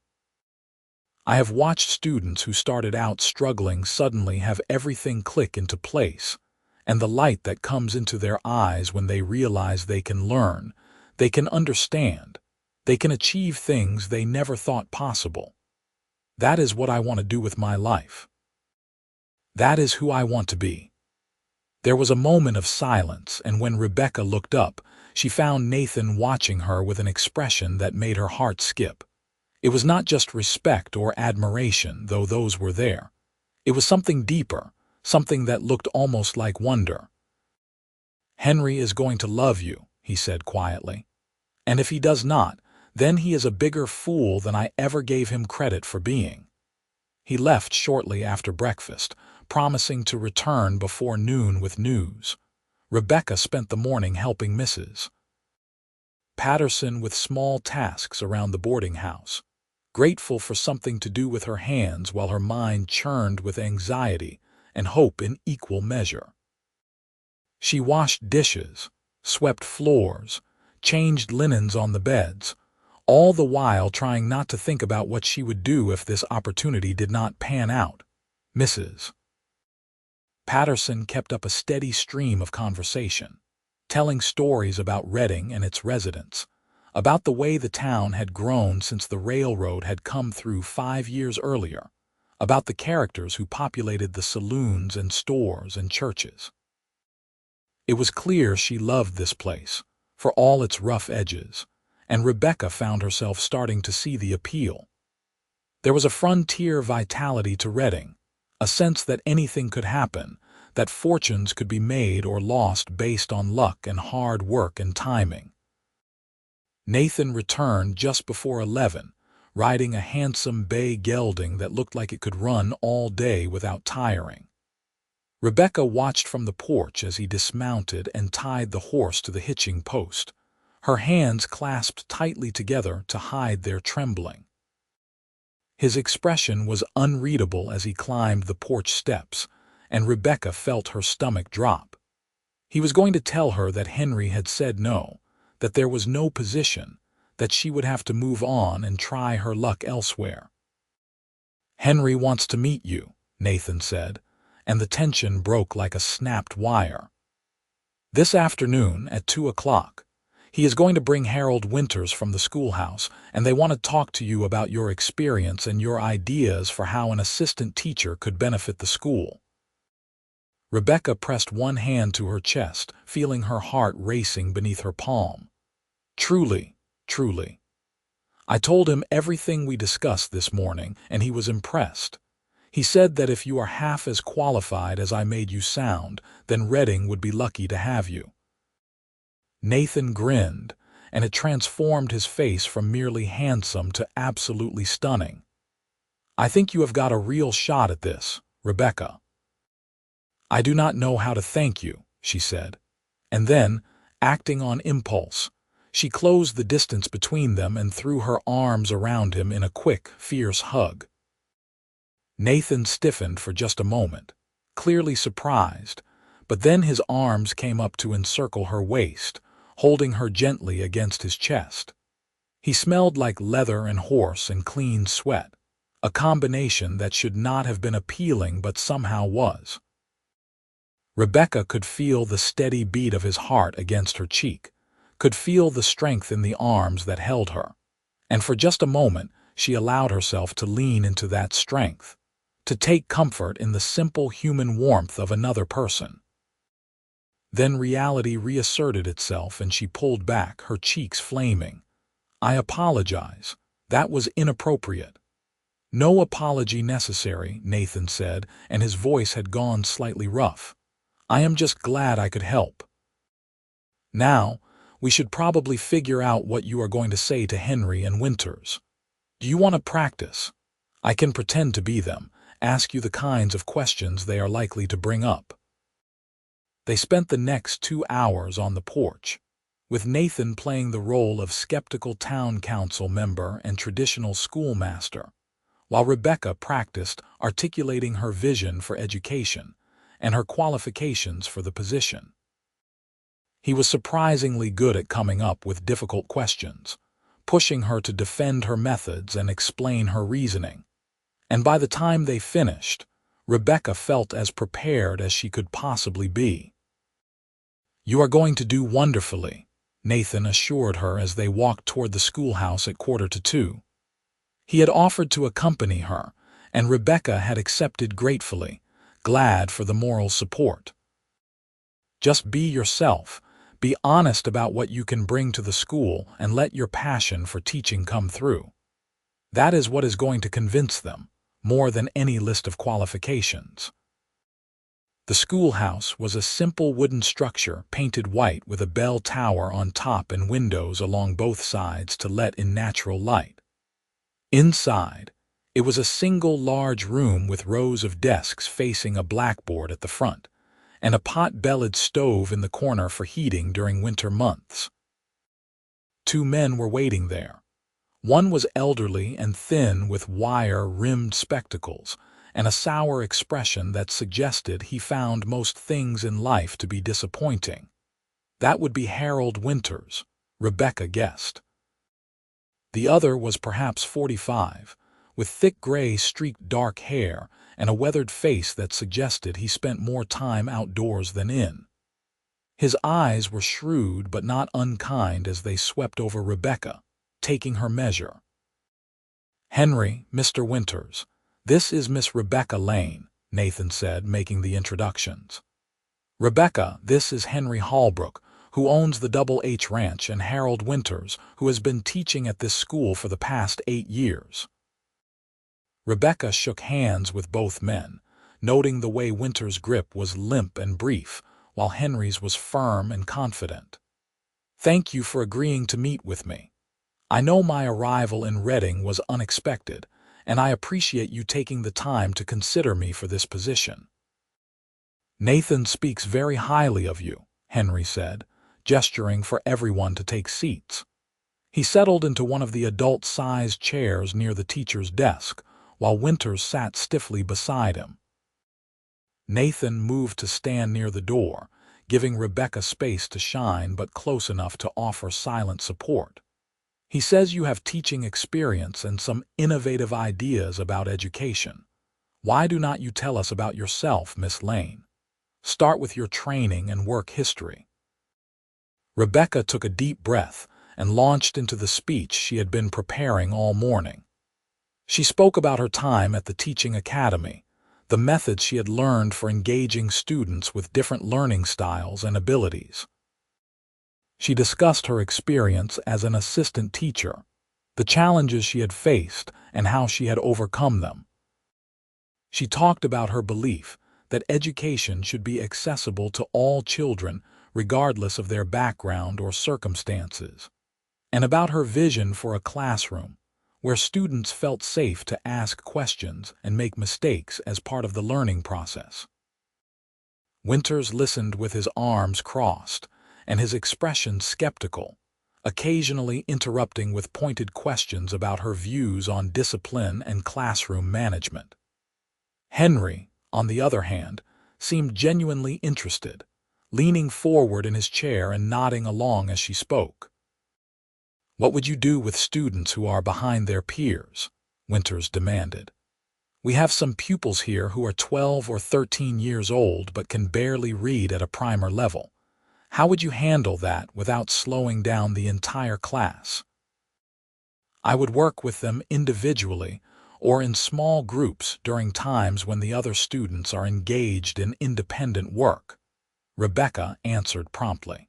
I have watched students who started out struggling suddenly have everything click into place, and the light that comes into their eyes when they realize they can learn, they can understand, they can achieve things they never thought possible. That is what I want to do with my life. That is who I want to be." There was a moment of silence, and when Rebecca looked up, she found Nathan watching her with an expression that made her heart skip. It was not just respect or admiration, though those were there. It was something deeper, something that looked almost like wonder. "Henry is going to love you," he said quietly. "And if he does not, then he is a bigger fool than I ever gave him credit for being." He left shortly after breakfast, promising to return before noon with news. Rebecca spent the morning helping Mrs. Patterson with small tasks around the boarding house, grateful for something to do with her hands while her mind churned with anxiety and hope in equal measure. She washed dishes, swept floors, changed linens on the beds, all the while trying not to think about what she would do if this opportunity did not pan out. Mrs. Patterson kept up a steady stream of conversation, telling stories about Reading and its residents, about the way the town had grown since the railroad had come through 5 years earlier, about the characters who populated the saloons and stores and churches. It was clear she loved this place, for all its rough edges, and Rebecca found herself starting to see the appeal. There was a frontier vitality to Reading, a sense that anything could happen, that fortunes could be made or lost based on luck and hard work and timing. Nathan returned just before 11, riding a handsome bay gelding that looked like it could run all day without tiring. Rebecca watched from the porch as he dismounted and tied the horse to the hitching post, her hands clasped tightly together to hide their trembling. His expression was unreadable as he climbed the porch steps, and Rebecca felt her stomach drop. He was going to tell her that Henry had said no, that there was no position, that she would have to move on and try her luck elsewhere. "Henry wants to meet you," Nathan said, and the tension broke like a snapped wire. "This afternoon at 2 o'clock. He is going to bring Harold Winters from the schoolhouse, and they want to talk to you about your experience and your ideas for how an assistant teacher could benefit the school. Rebecca pressed one hand to her chest, feeling her heart racing beneath her palm. Truly, truly. I told him everything we discussed this morning, and he was impressed. He said that if you are half as qualified as I made you sound, then Reading would be lucky to have you. Nathan grinned, and it transformed his face from merely handsome to absolutely stunning. I think you have got a real shot at this, Rebecca. I do not know how to thank you, she said. And then, acting on impulse, she closed the distance between them and threw her arms around him in a quick, fierce hug. Nathan stiffened for just a moment, clearly surprised, but then his arms came up to encircle her waist, holding her gently against his chest. He smelled like leather and horse and clean sweat, a combination that should not have been appealing but somehow was. Rebecca could feel the steady beat of his heart against her cheek, could feel the strength in the arms that held her, and for just a moment she allowed herself to lean into that strength, to take comfort in the simple human warmth of another person. Then reality reasserted itself and she pulled back, her cheeks flaming. I apologize. That was inappropriate. No apology necessary, Nathan said, and his voice had gone slightly rough. I am just glad I could help. Now, we should probably figure out what you are going to say to Henry and Winters. Do you want to practice? I can pretend to be them, ask you the kinds of questions they are likely to bring up. They spent the next 2 hours on the porch, with Nathan playing the role of skeptical town council member and traditional schoolmaster, while Rebecca practiced articulating her vision for education and her qualifications for the position. He was surprisingly good at coming up with difficult questions, pushing her to defend her methods and explain her reasoning. And by the time they finished, Rebecca felt as prepared as she could possibly be. You are going to do wonderfully, Nathan assured her as they walked toward the schoolhouse at 1:45. He had offered to accompany her, and Rebecca had accepted gratefully, glad for the moral support. Just be yourself, be honest about what you can bring to the school, and let your passion for teaching come through. That is what is going to convince them, more than any list of qualifications. The schoolhouse was a simple wooden structure painted white with a bell tower on top and windows along both sides to let in natural light. Inside, it was a single large room with rows of desks facing a blackboard at the front, and a pot-bellied stove in the corner for heating during winter months. 2 men were waiting there. One was elderly and thin with wire-rimmed spectacles, and a sour expression that suggested he found most things in life to be disappointing. That would be Harold Winters, Rebecca guessed. The other was perhaps 45, with thick gray streaked dark hair and a weathered face that suggested he spent more time outdoors than in. His eyes were shrewd but not unkind as they swept over Rebecca, taking her measure. Henry, Mr. Winters, this is Miss Rebecca Lane, Nathan said, making the introductions. Rebecca, this is Henry Holbrook, who owns the Double H Ranch, and Harold Winters, who has been teaching at this school for the past 8 years. Rebecca shook hands with both men, noting the way Winters' grip was limp and brief, while Henry's was firm and confident. Thank you for agreeing to meet with me. I know my arrival in Reading was unexpected, and I appreciate you taking the time to consider me for this position. Nathan speaks very highly of you, Henry said, gesturing for everyone to take seats. He settled into one of the adult-sized chairs near the teacher's desk, while Winters sat stiffly beside him. Nathan moved to stand near the door, giving Rebecca space to shine but close enough to offer silent support. He says you have teaching experience and some innovative ideas about education. Why do not you tell us about yourself, Miss Lane? Start with your training and work history. Rebecca took a deep breath and launched into the speech she had been preparing all morning. She spoke about her time at the teaching academy, the methods she had learned for engaging students with different learning styles and abilities. She discussed her experience as an assistant teacher, the challenges she had faced, and how she had overcome them. She talked about her belief that education should be accessible to all children regardless of their background or circumstances, and about her vision for a classroom where students felt safe to ask questions and make mistakes as part of the learning process. Winters listened with his arms crossed and his expression skeptical, occasionally interrupting with pointed questions about her views on discipline and classroom management. Henry, on the other hand, seemed genuinely interested, leaning forward in his chair and nodding along as she spoke. "What would you do with students who are behind their peers?" Winters demanded. "We have some pupils here who are 12 or 13 years old but can barely read at a primer level. How would you handle that without slowing down the entire class?" "I would work with them individually or in small groups during times when the other students are engaged in independent work," Rebecca answered promptly.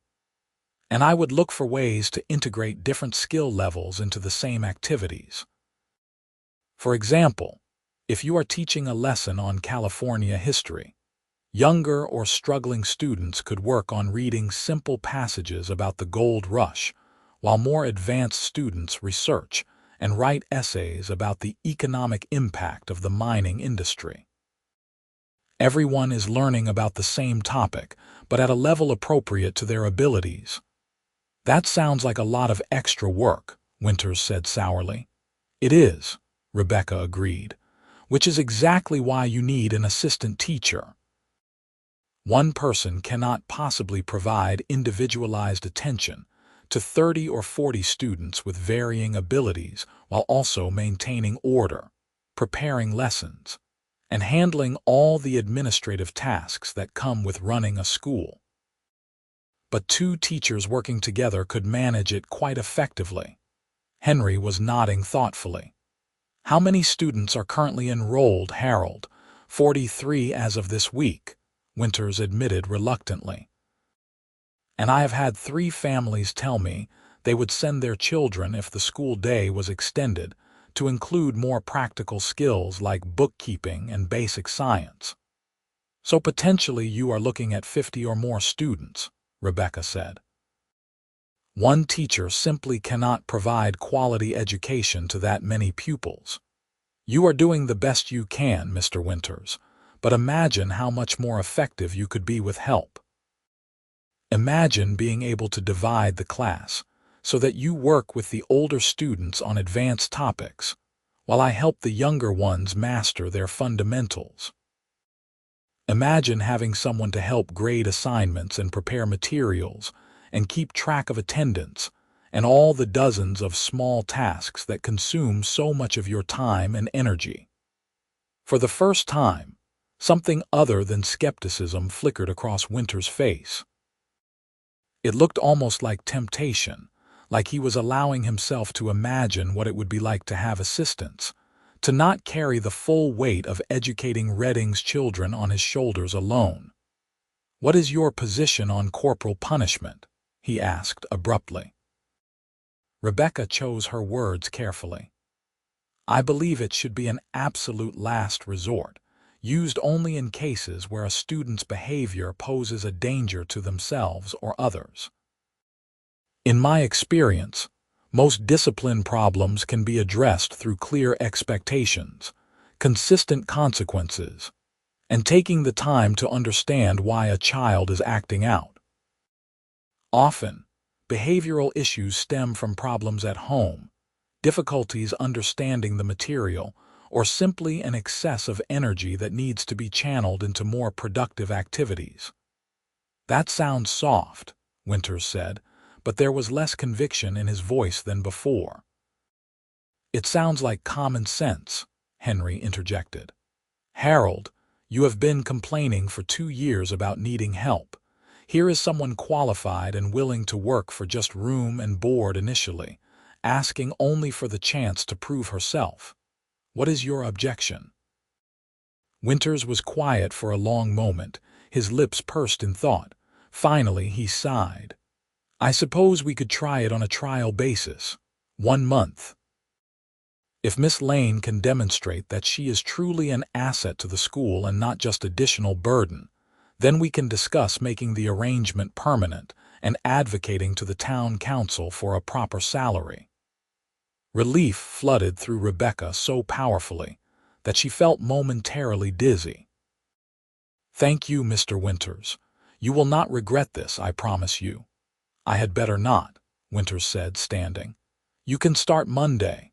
"And I would look for ways to integrate different skill levels into the same activities. For example, if you are teaching a lesson on California history, younger or struggling students could work on reading simple passages about the gold rush, while more advanced students research and write essays about the economic impact of the mining industry. Everyone is learning about the same topic, but at a level appropriate to their abilities." "That sounds like a lot of extra work," Winters said sourly. "It is," Rebecca agreed, "which is exactly why you need an assistant teacher. One person cannot possibly provide individualized attention to 30 or 40 students with varying abilities while also maintaining order, preparing lessons, and handling all the administrative tasks that come with running a school. But 2 teachers working together could manage it quite effectively." Henry was nodding thoughtfully. "How many students are currently enrolled, Harold?" 43 as of this week," Winters admitted reluctantly. "And I have had 3 families tell me they would send their children if the school day was extended to include more practical skills like bookkeeping and basic science. So potentially you are looking at 50 or more students," Rebecca said. "One teacher simply cannot provide quality education to that many pupils. You are doing the best you can, Mr. Winters, but imagine how much more effective you could be with help. Imagine being able to divide the class so that you work with the older students on advanced topics, while I help the younger ones master their fundamentals. Imagine having someone to help grade assignments and prepare materials and keep track of attendance and all the dozens of small tasks that consume so much of your time and energy." For the first time, something other than skepticism flickered across Winter's face. It looked almost like temptation, like he was allowing himself to imagine what it would be like to have assistants, to not carry the full weight of educating Redding's children on his shoulders alone. "What is your position on corporal punishment?" he asked abruptly. Rebecca chose her words carefully. "I believe it should be an absolute last resort, used only in cases where a student's behavior poses a danger to themselves or others. In my experience, most discipline problems can be addressed through clear expectations, consistent consequences, and taking the time to understand why a child is acting out. Often, behavioral issues stem from problems at home, difficulties understanding the material, or simply an excess of energy that needs to be channeled into more productive activities." "That sounds soft," Winters said, but there was less conviction in his voice than before. "It sounds like common sense," Henry interjected. "Harold, you have been complaining for 2 years about needing help, Here is someone qualified and willing to work for just room and board initially, asking only for the chance to prove herself. What is your objection?" Winters was quiet for a long moment, his lips pursed in thought. Finally, he sighed. "I suppose we could try it on a trial basis. 1 month. If Miss Lane can demonstrate that she is truly an asset to the school and not just additional burden, then we can discuss making the arrangement permanent and advocating to the town council for a proper salary." Relief flooded through Rebecca so powerfully that she felt momentarily dizzy. "Thank you, Mr. Winters. You will not regret this, I promise you." "I had better not," Winters said, standing. "You can start Monday.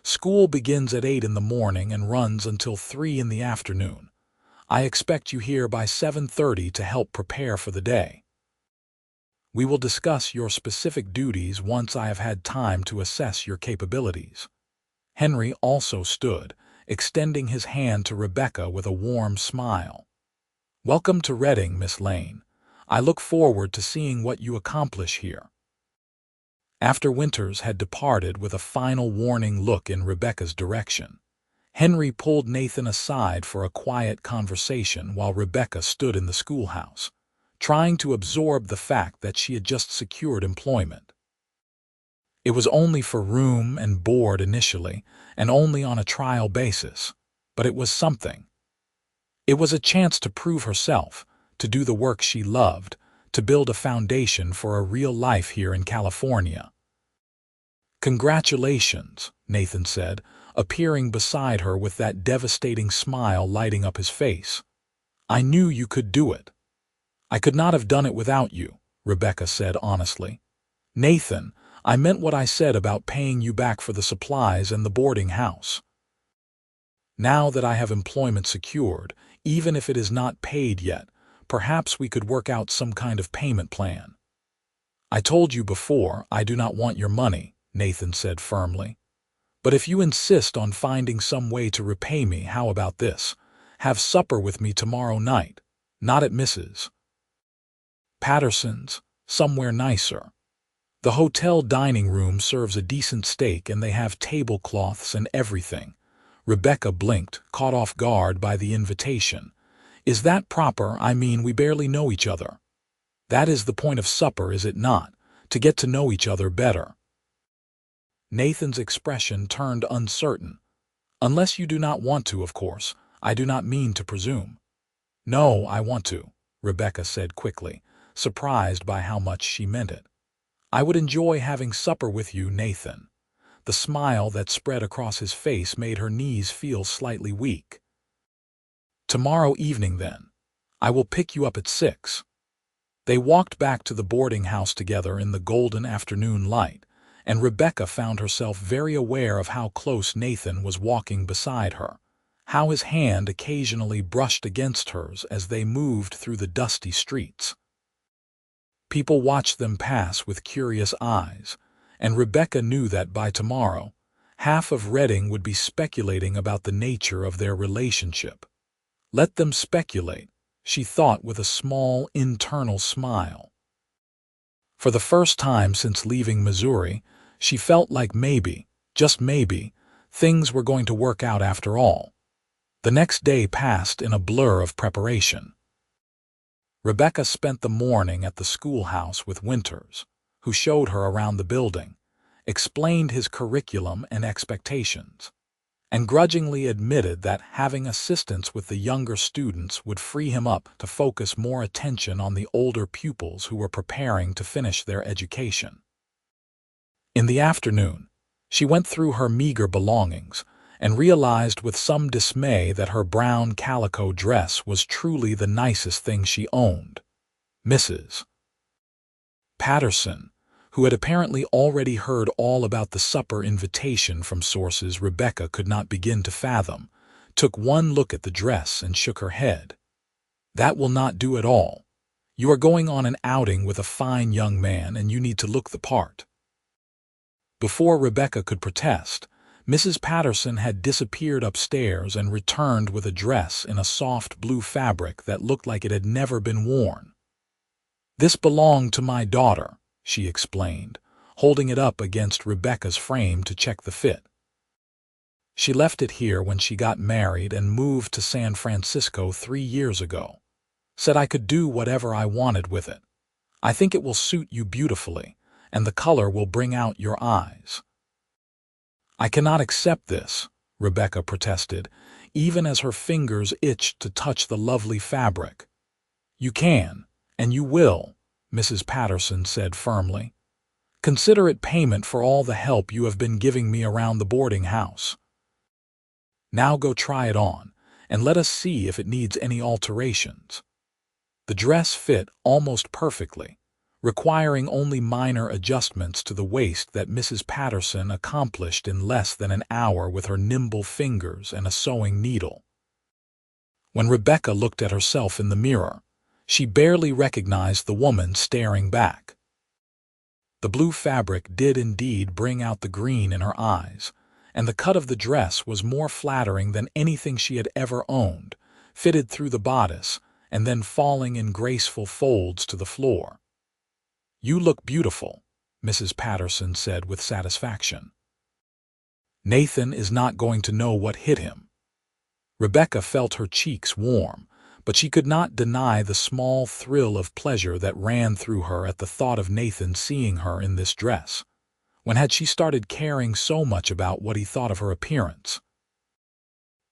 School begins at 8 in the morning and runs until 3 in the afternoon. I expect you here by 7:30 to help prepare for the day. We will discuss your specific duties once I have had time to assess your capabilities." Henry also stood, extending his hand to Rebecca with a warm smile. "Welcome to Reading, Miss Lane. I look forward to seeing what you accomplish here." After Winters had departed with a final warning look in Rebecca's direction, Henry pulled Nathan aside for a quiet conversation while Rebecca stood in the schoolhouse, trying to absorb the fact that she had just secured employment. It was only for room and board initially, and only on a trial basis, but it was something. It was a chance to prove herself, to do the work she loved, to build a foundation for a real life here in California. "Congratulations," Nathan said, appearing beside her with that devastating smile lighting up his face. "I knew you could do it." "I could not have done it without you," Rebecca said honestly. "Nathan, I meant what I said about paying you back for the supplies and the boarding house. Now that I have employment secured, even if it is not paid yet, perhaps we could work out some kind of payment plan." "I told you before, I do not want your money," Nathan said firmly. "But if you insist on finding some way to repay me, how about this? Have supper with me tomorrow night, not at Mrs. Patterson's, somewhere nicer. The hotel dining room serves a decent steak and they have tablecloths and everything." Rebecca blinked, caught off guard by the invitation. "Is that proper? I mean, we barely know each other." "That is the point of supper, is it not? To get to know each other better." Nathan's expression turned uncertain. "Unless you do not want to, of course. I do not mean to presume." "No, I want to," Rebecca said quickly, surprised by how much she meant it. "I would enjoy having supper with you, Nathan." The smile that spread across his face made her knees feel slightly weak. "Tomorrow evening, then. I will pick you up at 6. They walked back to the boarding house together in the golden afternoon light, and Rebecca found herself very aware of how close Nathan was walking beside her, how his hand occasionally brushed against hers as they moved through the dusty streets. People watched them pass with curious eyes, and Rebecca knew that by tomorrow, half of Reading would be speculating about the nature of their relationship. Let them speculate, she thought with a small internal smile. For the first time since leaving Missouri, she felt like maybe, just maybe, things were going to work out after all. The next day passed in a blur of preparation. Rebecca spent the morning at the schoolhouse with Winters, who showed her around the building, explained his curriculum and expectations, and grudgingly admitted that having assistance with the younger students would free him up to focus more attention on the older pupils who were preparing to finish their education. In the afternoon, she went through her meager belongings and realized with some dismay that her brown calico dress was truly the nicest thing she owned. Mrs. Patterson, who had apparently already heard all about the supper invitation from sources Rebecca could not begin to fathom, took one look at the dress and shook her head. "That will not do at all. You are going on an outing with a fine young man and you need to look the part." Before Rebecca could protest, Mrs. Patterson had disappeared upstairs and returned with a dress in a soft blue fabric that looked like it had never been worn. "This belonged to my daughter," she explained, holding it up against Rebecca's frame to check the fit. "She left it here when she got married and moved to San Francisco 3 years ago. Said I could do whatever I wanted with it. I think it will suit you beautifully, and the color will bring out your eyes." "I cannot accept this," Rebecca protested, even as her fingers itched to touch the lovely fabric. "You can, and you will," Mrs. Patterson said firmly. "Consider it payment for all the help you have been giving me around the boarding house. Now go try it on, and let us see if it needs any alterations." The dress fit almost perfectly, requiring only minor adjustments to the waist that Mrs. Patterson accomplished in less than an hour with her nimble fingers and a sewing needle. When Rebecca looked at herself in the mirror, she barely recognized the woman staring back. The blue fabric did indeed bring out the green in her eyes, and the cut of the dress was more flattering than anything she had ever owned, fitted through the bodice and then falling in graceful folds to the floor. "You look beautiful," Mrs. Patterson said with satisfaction. "Nathan is not going to know what hit him." Rebecca felt her cheeks warm, but she could not deny the small thrill of pleasure that ran through her at the thought of Nathan seeing her in this dress. When had she started caring so much about what he thought of her appearance?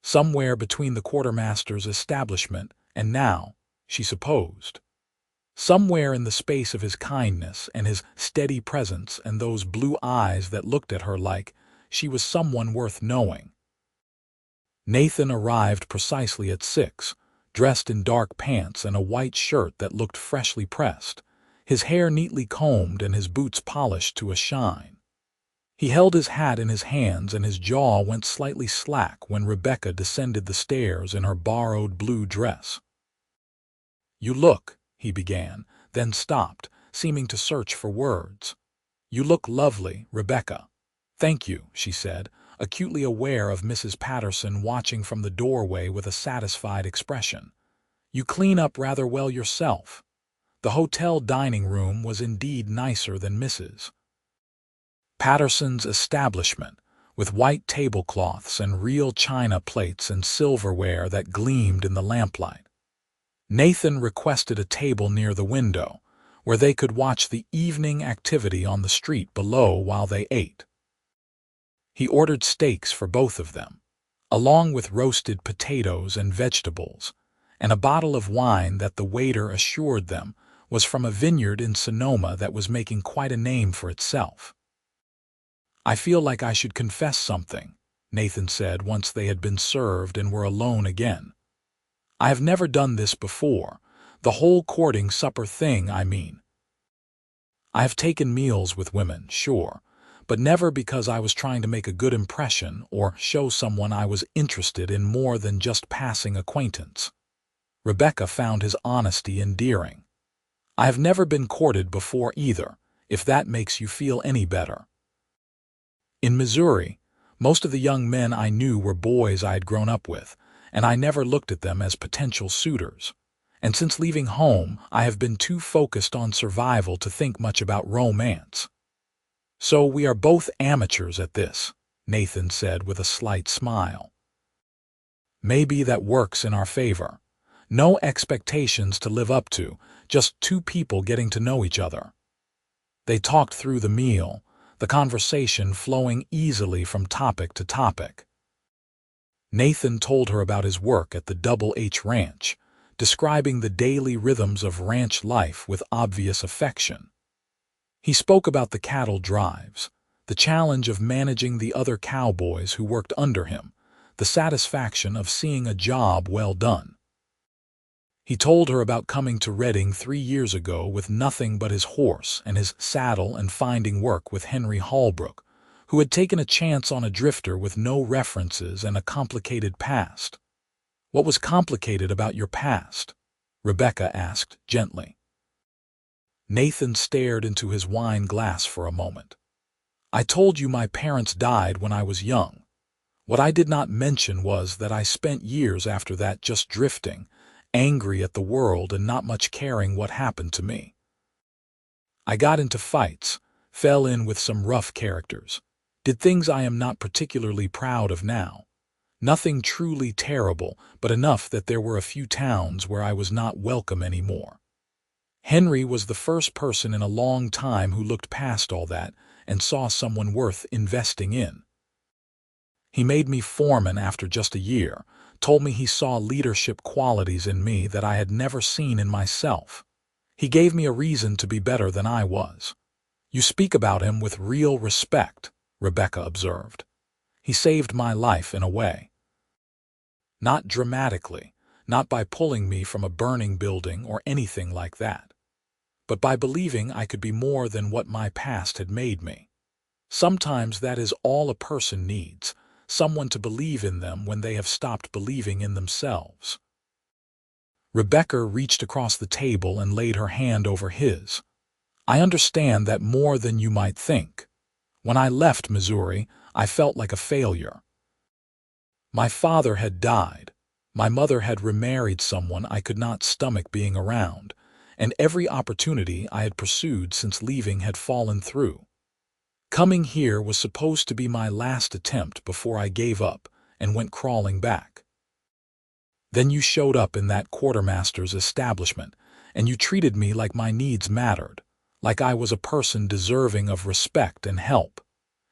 Somewhere between the quartermaster's establishment and now, she supposed. Somewhere in the space of his kindness and his steady presence and those blue eyes that looked at her like she was someone worth knowing. Nathan arrived precisely at 6, dressed in dark pants and a white shirt that looked freshly pressed, his hair neatly combed and his boots polished to a shine. He held his hat in his hands and his jaw went slightly slack when Rebecca descended the stairs in her borrowed blue dress. "You look," he began, then stopped, seeming to search for words. "You look lovely, Rebecca." "Thank you," she said, acutely aware of Mrs. Patterson watching from the doorway with a satisfied expression. "You clean up rather well yourself." The hotel dining room was indeed nicer than Mrs. Patterson's establishment, with white tablecloths and real china plates and silverware that gleamed in the lamplight. Nathan requested a table near the window, where they could watch the evening activity on the street below while they ate. He ordered steaks for both of them, along with roasted potatoes and vegetables, and a bottle of wine that the waiter assured them was from a vineyard in Sonoma that was making quite a name for itself. "I feel like I should confess something," Nathan said once they had been served and were alone again. "I have never done this before, the whole courting supper thing, I mean. I have taken meals with women, sure, but never because I was trying to make a good impression or show someone I was interested in more than just passing acquaintance." Rebecca found his honesty endearing. "I have never been courted before either, if that makes you feel any better. In Missouri, most of the young men I knew were boys I had grown up with, and I never looked at them as potential suitors. And since leaving home, I have been too focused on survival to think much about romance. So we are both amateurs at this," Nathan said with a slight smile. "Maybe that works in our favor. No expectations to live up to, just two people getting to know each other." They talked through the meal, the conversation flowing easily from topic to topic. Nathan told her about his work at the Double H Ranch, describing the daily rhythms of ranch life with obvious affection. He spoke about the cattle drives, the challenge of managing the other cowboys who worked under him, the satisfaction of seeing a job well done. He told her about coming to Redding 3 years ago with nothing but his horse and his saddle and finding work with Henry Holbrook, who had taken a chance on a drifter with no references and a complicated past. "What was complicated about your past?" Rebecca asked gently. Nathan stared into his wine glass for a moment. "I told you my parents died when I was young. What I did not mention was that I spent years after that just drifting, angry at the world and not much caring what happened to me. I got into fights, fell in with some rough characters, did things I am not particularly proud of now. Nothing truly terrible, but enough that there were a few towns where I was not welcome anymore. Henry was the first person in a long time who looked past all that and saw someone worth investing in. He made me foreman after just a year, told me he saw leadership qualities in me that I had never seen in myself. He gave me a reason to be better than I was. You speak about him with real respect, Rebecca observed. He saved my life in a way. Not dramatically, not by pulling me from a burning building or anything like that, but by believing I could be more than what my past had made me. Sometimes that is all a person needs, someone to believe in them when they have stopped believing in themselves. Rebecca reached across the table and laid her hand over his. I understand that more than you might think. When I left Missouri, I felt like a failure. My father had died. My mother had remarried someone I could not stomach being around, and every opportunity I had pursued since leaving had fallen through. Coming here was supposed to be my last attempt before I gave up and went crawling back. Then you showed up in that quartermaster's establishment, and you treated me like my needs mattered, like I was a person deserving of respect and help.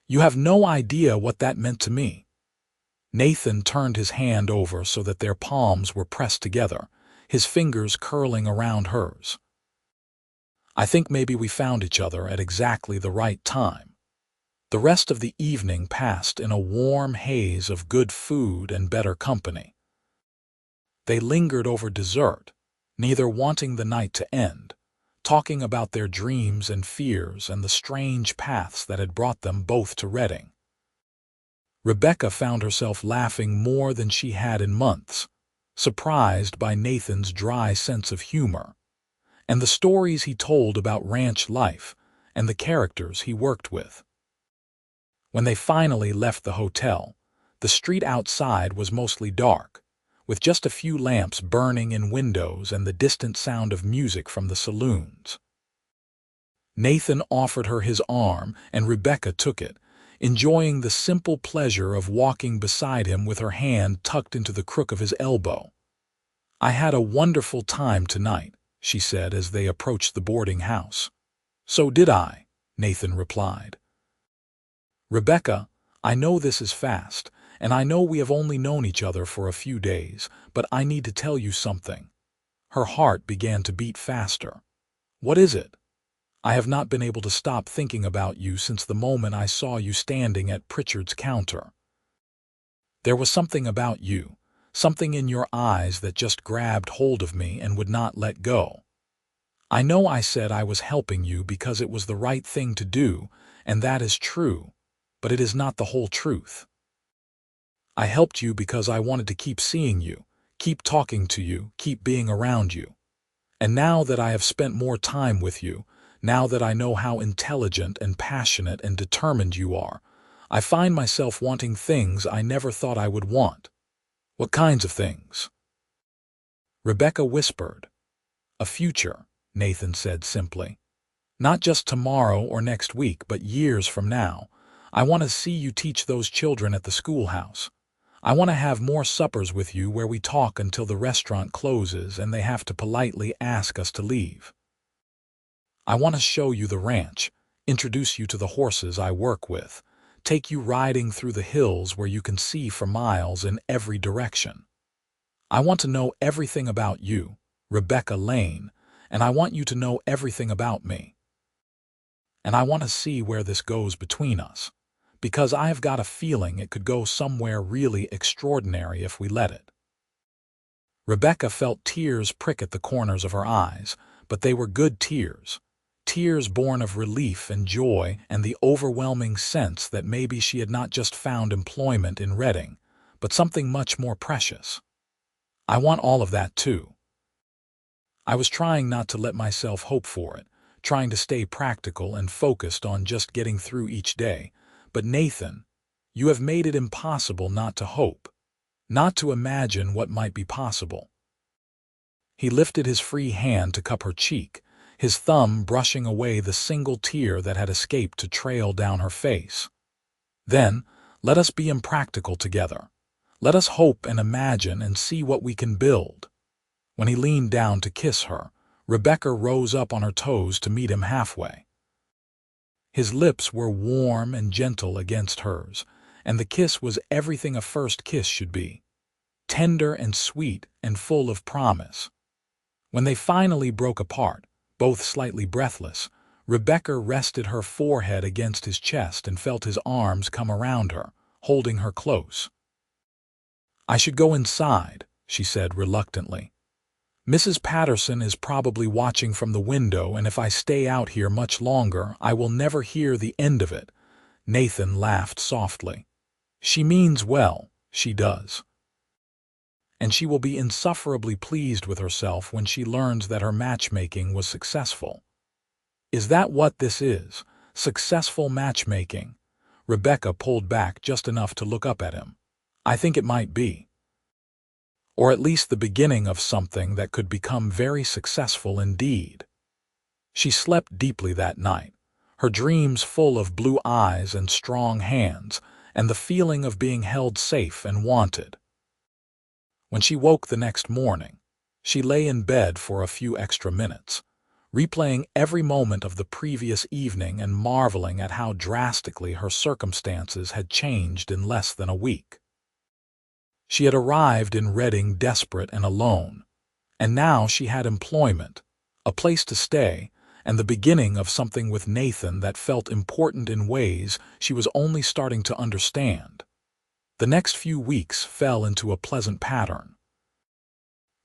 You have no idea what that meant to me. Nathan turned his hand over so that their palms were pressed together, his fingers curling around hers. I think maybe we found each other at exactly the right time. The rest of the evening passed in a warm haze of good food and better company. They lingered over dessert, neither wanting the night to end, talking about their dreams and fears and the strange paths that had brought them both to Reading. Rebecca found herself laughing more than she had in months, surprised by Nathan's dry sense of humor, and the stories he told about ranch life and the characters he worked with. When they finally left the hotel, the street outside was mostly dark, with just a few lamps burning in windows and the distant sound of music from the saloons. Nathan offered her his arm, and Rebecca took it, enjoying the simple pleasure of walking beside him with her hand tucked into the crook of his elbow. I had a wonderful time tonight, she said as they approached the boarding house. So did I, Nathan replied. Rebecca, I know this is fast, and I know we have only known each other for a few days, but I need to tell you something. Her heart began to beat faster. What is it? I have not been able to stop thinking about you since the moment I saw you standing at Pritchard's counter. There was something about you, something in your eyes that just grabbed hold of me and would not let go. I know I said I was helping you because it was the right thing to do, and that is true, but it is not the whole truth. I helped you because I wanted to keep seeing you, keep talking to you, keep being around you. And now that I have spent more time with you, now that I know how intelligent and passionate and determined you are, I find myself wanting things I never thought I would want. What kinds of things? Rebecca whispered. A future, Nathan said simply. Not just tomorrow or next week, but years from now. I want to see you teach those children at the schoolhouse. I want to have more suppers with you where we talk until the restaurant closes and they have to politely ask us to leave. I want to show you the ranch, introduce you to the horses I work with, take you riding through the hills where you can see for miles in every direction. I want to know everything about you, Rebecca Lane, and I want you to know everything about me. And I want to see where this goes between us, because I have got a feeling it could go somewhere really extraordinary if we let it. Rebecca felt tears prick at the corners of her eyes, but they were good tears. Tears born of relief and joy and the overwhelming sense that maybe she had not just found employment in Reading, but something much more precious. I want all of that too. I was trying not to let myself hope for it, trying to stay practical and focused on just getting through each day. But Nathan, you have made it impossible not to hope, not to imagine what might be possible. He lifted his free hand to cup her cheek, his thumb brushing away the single tear that had escaped to trail down her face. "Then, let us be impractical together. Let us hope and imagine and see what we can build." When he leaned down to kiss her, Rebecca rose up on her toes to meet him halfway. His lips were warm and gentle against hers, and the kiss was everything a first kiss should be, tender and sweet and full of promise. When they finally broke apart, both slightly breathless, Rebecca rested her forehead against his chest and felt his arms come around her, holding her close. "I should go inside," she said reluctantly. "Mrs. Patterson is probably watching from the window, and if I stay out here much longer, I will never hear the end of it." Nathan laughed softly. "She means well, she does. And she will be insufferably pleased with herself when she learns that her matchmaking was successful." "Is that what this is? Successful matchmaking?" Rebecca pulled back just enough to look up at him. "I think it might be. Or at least the beginning of something that could become very successful indeed." She slept deeply that night, her dreams full of blue eyes and strong hands, and the feeling of being held safe and wanted. When she woke the next morning, she lay in bed for a few extra minutes, replaying every moment of the previous evening and marveling at how drastically her circumstances had changed in less than a week. She had arrived in Reading desperate and alone, and now she had employment, a place to stay, and the beginning of something with Nathan that felt important in ways she was only starting to understand. The next few weeks fell into a pleasant pattern.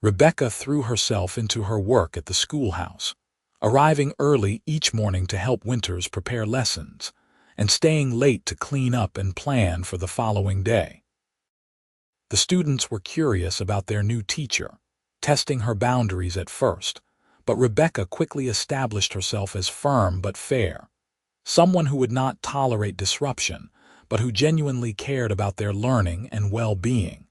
Rebecca threw herself into her work at the schoolhouse, arriving early each morning to help Winters prepare lessons, and staying late to clean up and plan for the following day. The students were curious about their new teacher, testing her boundaries at first, but Rebecca quickly established herself as firm but fair, someone who would not tolerate disruption, but who genuinely cared about their learning and well-being.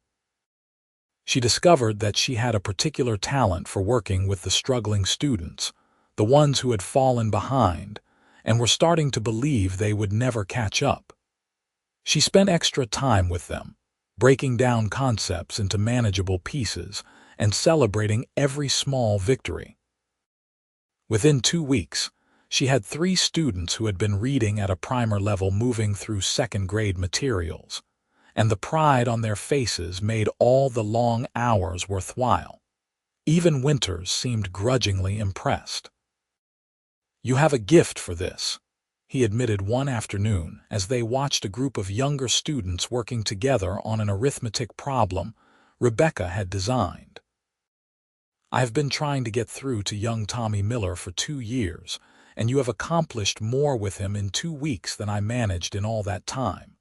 She discovered that she had a particular talent for working with the struggling students, the ones who had fallen behind, and were starting to believe they would never catch up. She spent extra time with them, breaking down concepts into manageable pieces and celebrating every small victory. Within 2 weeks, she had 3 students who had been reading at a primer level moving through second-grade materials, and the pride on their faces made all the long hours worthwhile. Even Winters seemed grudgingly impressed. "You have a gift for this," he admitted one afternoon as they watched a group of younger students working together on an arithmetic problem Rebecca had designed. "I have been trying to get through to young Tommy Miller for 2 years, and you have accomplished more with him in 2 weeks than I managed in all that time."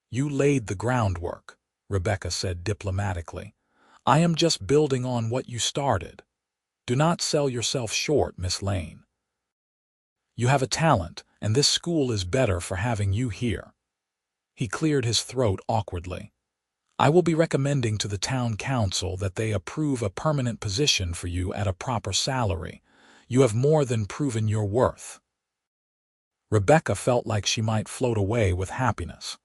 "You laid the groundwork," Rebecca said diplomatically. "I am just building on what you started. Do not sell yourself short, Miss Lane. You have a talent, and this school is better for having you here." He cleared his throat awkwardly. "I will be recommending to the town council that they approve a permanent position for you at a proper salary. You have more than proven your worth." Rebecca felt like she might float away with happiness.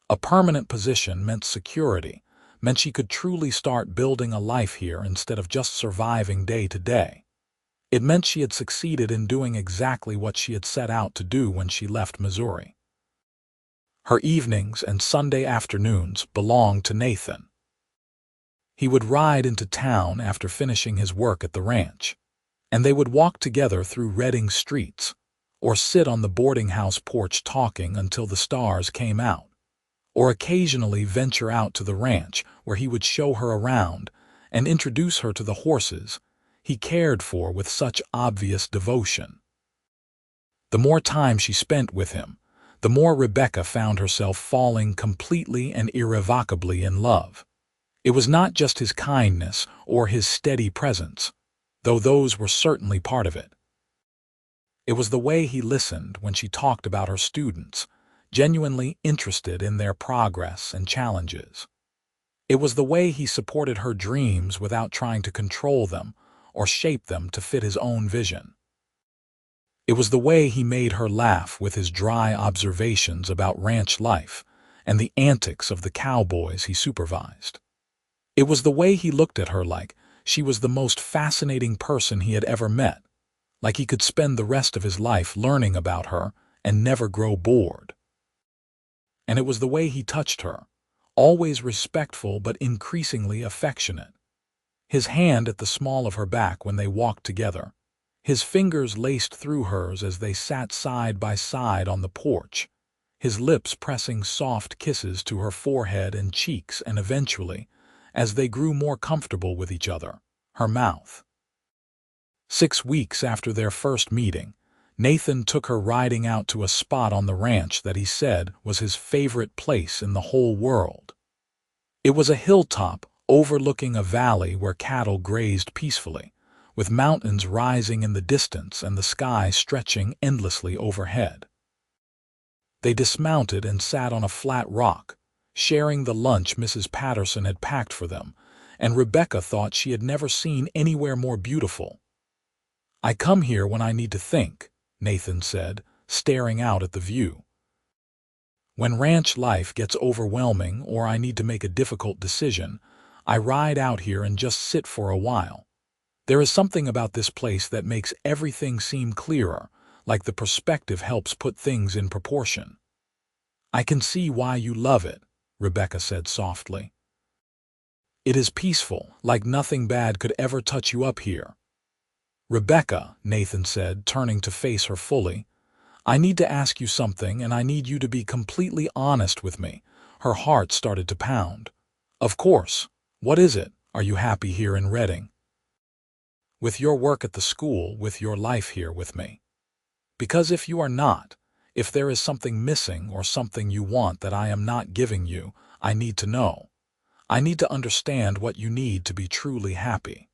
A permanent position meant security, meant she could truly start building a life here instead of just surviving day to day. It meant she had succeeded in doing exactly what she had set out to do when she left Missouri. Her evenings and Sunday afternoons belonged to Nathan. He would ride into town after finishing his work at the ranch, and they would walk together through Reading streets, or sit on the boarding house porch talking until the stars came out, or occasionally venture out to the ranch where he would show her around and introduce her to the horses he cared for with such obvious devotion. The more time she spent with him, the more Rebecca found herself falling completely and irrevocably in love. It was not just his kindness or his steady presence, though those were certainly part of it. It was the way he listened when she talked about her students, genuinely interested in their progress and challenges. It was the way he supported her dreams without trying to control them or shape them to fit his own vision. It was the way he made her laugh with his dry observations about ranch life and the antics of the cowboys he supervised. It was the way he looked at her like she was the most fascinating person he had ever met, like he could spend the rest of his life learning about her and never grow bored. And it was the way he touched her, always respectful but increasingly affectionate. His hand at the small of her back when they walked together, his fingers laced through hers as they sat side by side on the porch, his lips pressing soft kisses to her forehead and cheeks, and eventually, as they grew more comfortable with each other, her mouth. 6 weeks after their first meeting, Nathan took her riding out to a spot on the ranch that he said was his favorite place in the whole world. It was a hilltop overlooking a valley where cattle grazed peacefully, with mountains rising in the distance and the sky stretching endlessly overhead. They dismounted and sat on a flat rock, sharing the lunch Mrs. Patterson had packed for them, and Rebecca thought she had never seen anywhere more beautiful. "I come here when I need to think," Nathan said, staring out at the view. "When ranch life gets overwhelming or I need to make a difficult decision, I ride out here and just sit for a while. There is something about this place that makes everything seem clearer, like the perspective helps put things in proportion." "I can see why you love it," Rebecca said softly. "It is peaceful, like nothing bad could ever touch you up here." "Rebecca," Nathan said, turning to face her fully, "I need to ask you something, and I need you to be completely honest with me." Her heart started to pound. "Of course. What is it? Are you happy here in Redding? With your work at the school, with your life here with me? Because if you are not, if there is something missing or something you want that I am not giving you, I need to know. I need to understand what you need to be truly happy."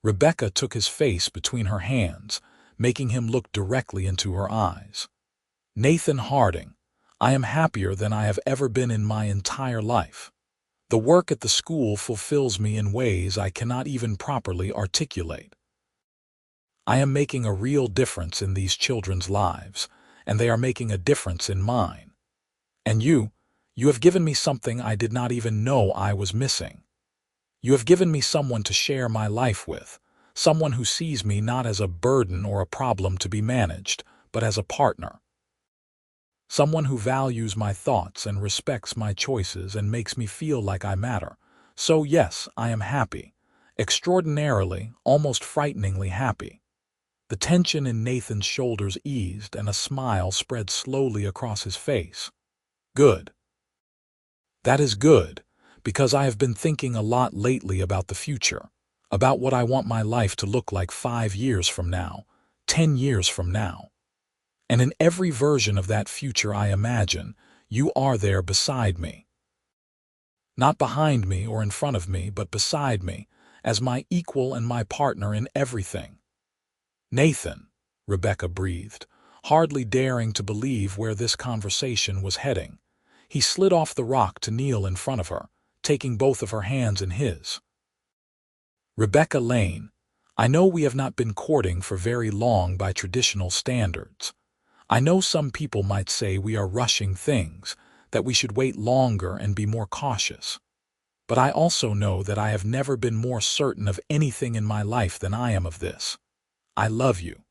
Rebecca took his face between her hands, making him look directly into her eyes. "Nathan Harding, I am happier than I have ever been in my entire life. The work at the school fulfills me in ways I cannot even properly articulate. I am making a real difference in these children's lives, and they are making a difference in mine. And you have given me something I did not even know I was missing. You have given me someone to share my life with, someone who sees me not as a burden or a problem to be managed, but as a partner. Someone who values my thoughts and respects my choices and makes me feel like I matter. So yes, I am happy. Extraordinarily, almost frighteningly happy." The tension in Nathan's shoulders eased and a smile spread slowly across his face. "Good. That is good, because I have been thinking a lot lately about the future, about what I want my life to look like 5 years from now, 10 years from now. And in every version of that future I imagine, you are there beside me. Not behind me or in front of me, but beside me, as my equal and my partner in everything." "Nathan," Rebecca breathed, hardly daring to believe where this conversation was heading. He slid off the rock to kneel in front of her, taking both of her hands in his. "Rebecca Lane, I know we have not been courting for very long by traditional standards. I know some people might say we are rushing things, that we should wait longer and be more cautious. But I also know that I have never been more certain of anything in my life than I am of this. I love you.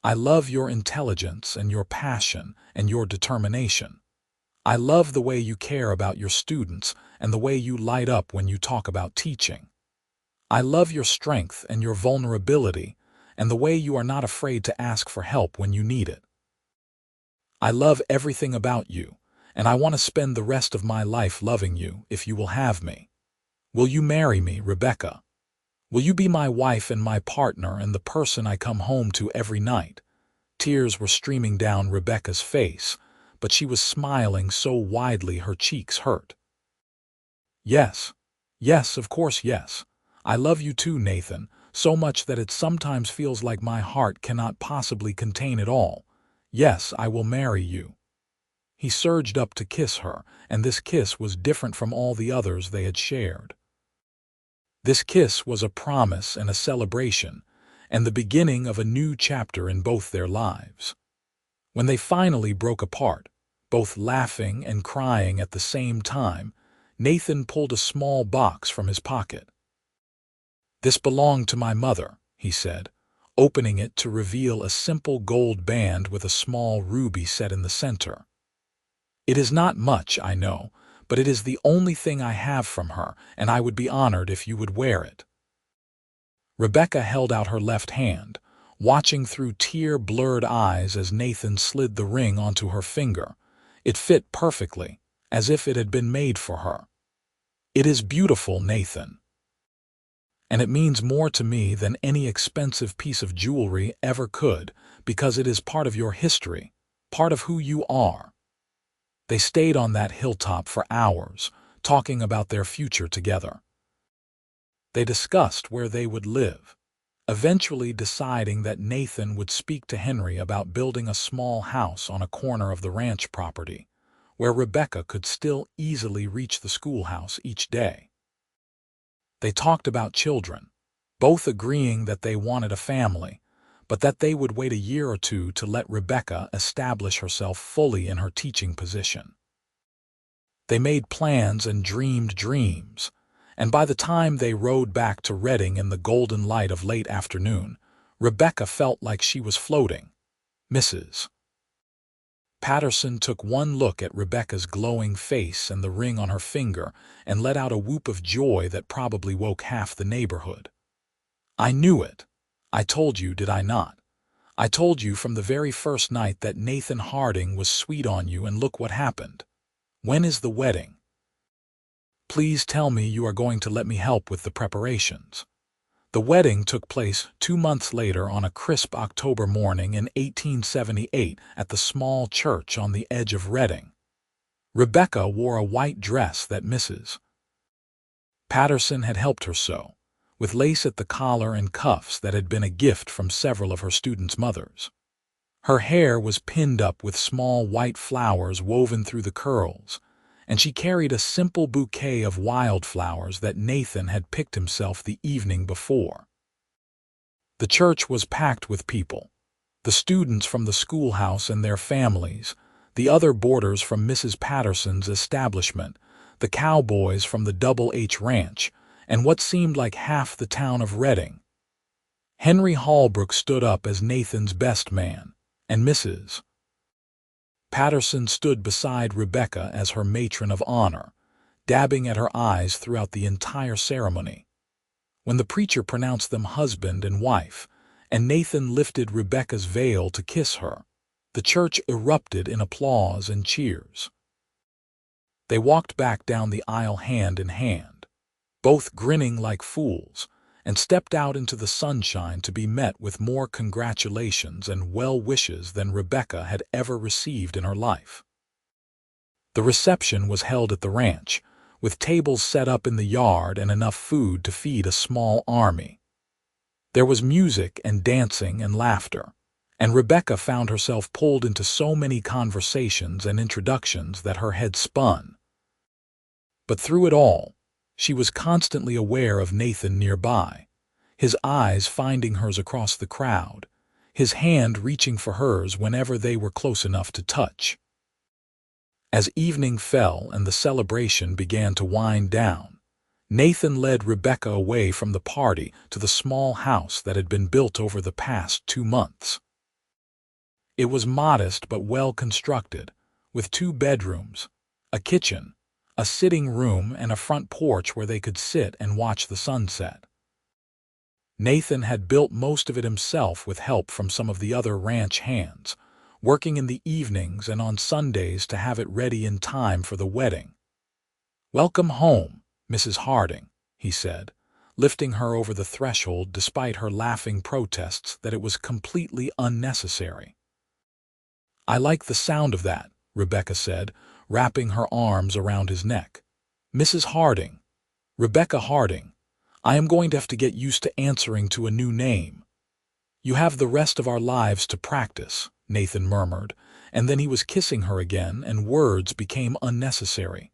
I love your intelligence and your passion and your determination. I love the way you care about your students and the way you light up when you talk about teaching. I love your strength and your vulnerability and the way you are not afraid to ask for help when you need it. I love everything about you, and I want to spend the rest of my life loving you if you will have me. Will you marry me, Rebecca? Will you be my wife and my partner and the person I come home to every night?" Tears were streaming down Rebecca's face, but she was smiling so widely her cheeks hurt. "Yes, yes, of course yes. I love you too, Nathan, so much that it sometimes feels like my heart cannot possibly contain it all. Yes, I will marry you." He surged up to kiss her, and this kiss was different from all the others they had shared. This kiss was a promise and a celebration, and the beginning of a new chapter in both their lives. When they finally broke apart, both laughing and crying at the same time, Nathan pulled a small box from his pocket. "This belonged to my mother," he said, opening it to reveal a simple gold band with a small ruby set in the center. "It is not much, I know, but it is the only thing I have from her, and I would be honored if you would wear it." Rebecca held out her left hand, watching through tear-blurred eyes as Nathan slid the ring onto her finger. It fit perfectly, as if it had been made for her. "It is beautiful, Nathan. And it means more to me than any expensive piece of jewelry ever could, because it is part of your history, part of who you are." They stayed on that hilltop for hours, talking about their future together. They discussed where they would live, eventually deciding that Nathan would speak to Henry about building a small house on a corner of the ranch property, where Rebecca could still easily reach the schoolhouse each day. They talked about children, both agreeing that they wanted a family, but that they would wait a year or two to let Rebecca establish herself fully in her teaching position. They made plans and dreamed dreams, and by the time they rode back to Redding in the golden light of late afternoon, Rebecca felt like she was floating. Mrs. Patterson took one look at Rebecca's glowing face and the ring on her finger and let out a whoop of joy that probably woke half the neighborhood. "I knew it. I told you, did I not? I told you from the very first night that Nathan Harding was sweet on you, and look what happened. When is the wedding? Please tell me you are going to let me help with the preparations." The wedding took place 2 months later on a crisp October morning in 1878 at the small church on the edge of Redding. Rebecca wore a white dress that Mrs. Patterson had helped her sew, with lace at the collar and cuffs that had been a gift from several of her students' mothers. Her hair was pinned up with small white flowers woven through the curls, and she carried a simple bouquet of wildflowers that Nathan had picked himself the evening before. The church was packed with people, the students from the schoolhouse and their families, the other boarders from Mrs. Patterson's establishment, the cowboys from the Double H Ranch, and what seemed like half the town of Redding. Henry Holbrook stood up as Nathan's best man, and Mrs. Patterson stood beside Rebecca as her matron of honor, dabbing at her eyes throughout the entire ceremony. When the preacher pronounced them husband and wife, and Nathan lifted Rebecca's veil to kiss her, the church erupted in applause and cheers. They walked back down the aisle hand in hand, both grinning like fools, and stepped out into the sunshine to be met with more congratulations and well wishes than Rebecca had ever received in her life. The reception was held at the ranch, with tables set up in the yard and enough food to feed a small army. There was music and dancing and laughter, and Rebecca found herself pulled into so many conversations and introductions that her head spun. But through it all, she was constantly aware of Nathan nearby, his eyes finding hers across the crowd, his hand reaching for hers whenever they were close enough to touch. As evening fell and the celebration began to wind down, Nathan led Rebecca away from the party to the small house that had been built over the past 2 months. It was modest but well constructed, with 2 bedrooms, a kitchen, a sitting room, and a front porch where they could sit and watch the sunset. Nathan had built most of it himself with help from some of the other ranch hands, working in the evenings and on Sundays to have it ready in time for the wedding. "Welcome home, Mrs. Harding," he said, lifting her over the threshold despite her laughing protests that it was completely unnecessary. "I like the sound of that," Rebecca said, wrapping her arms around his neck. "Mrs. Harding, Rebecca Harding, I am going to have to get used to answering to a new name." "You have the rest of our lives to practice," Nathan murmured, and then he was kissing her again and words became unnecessary.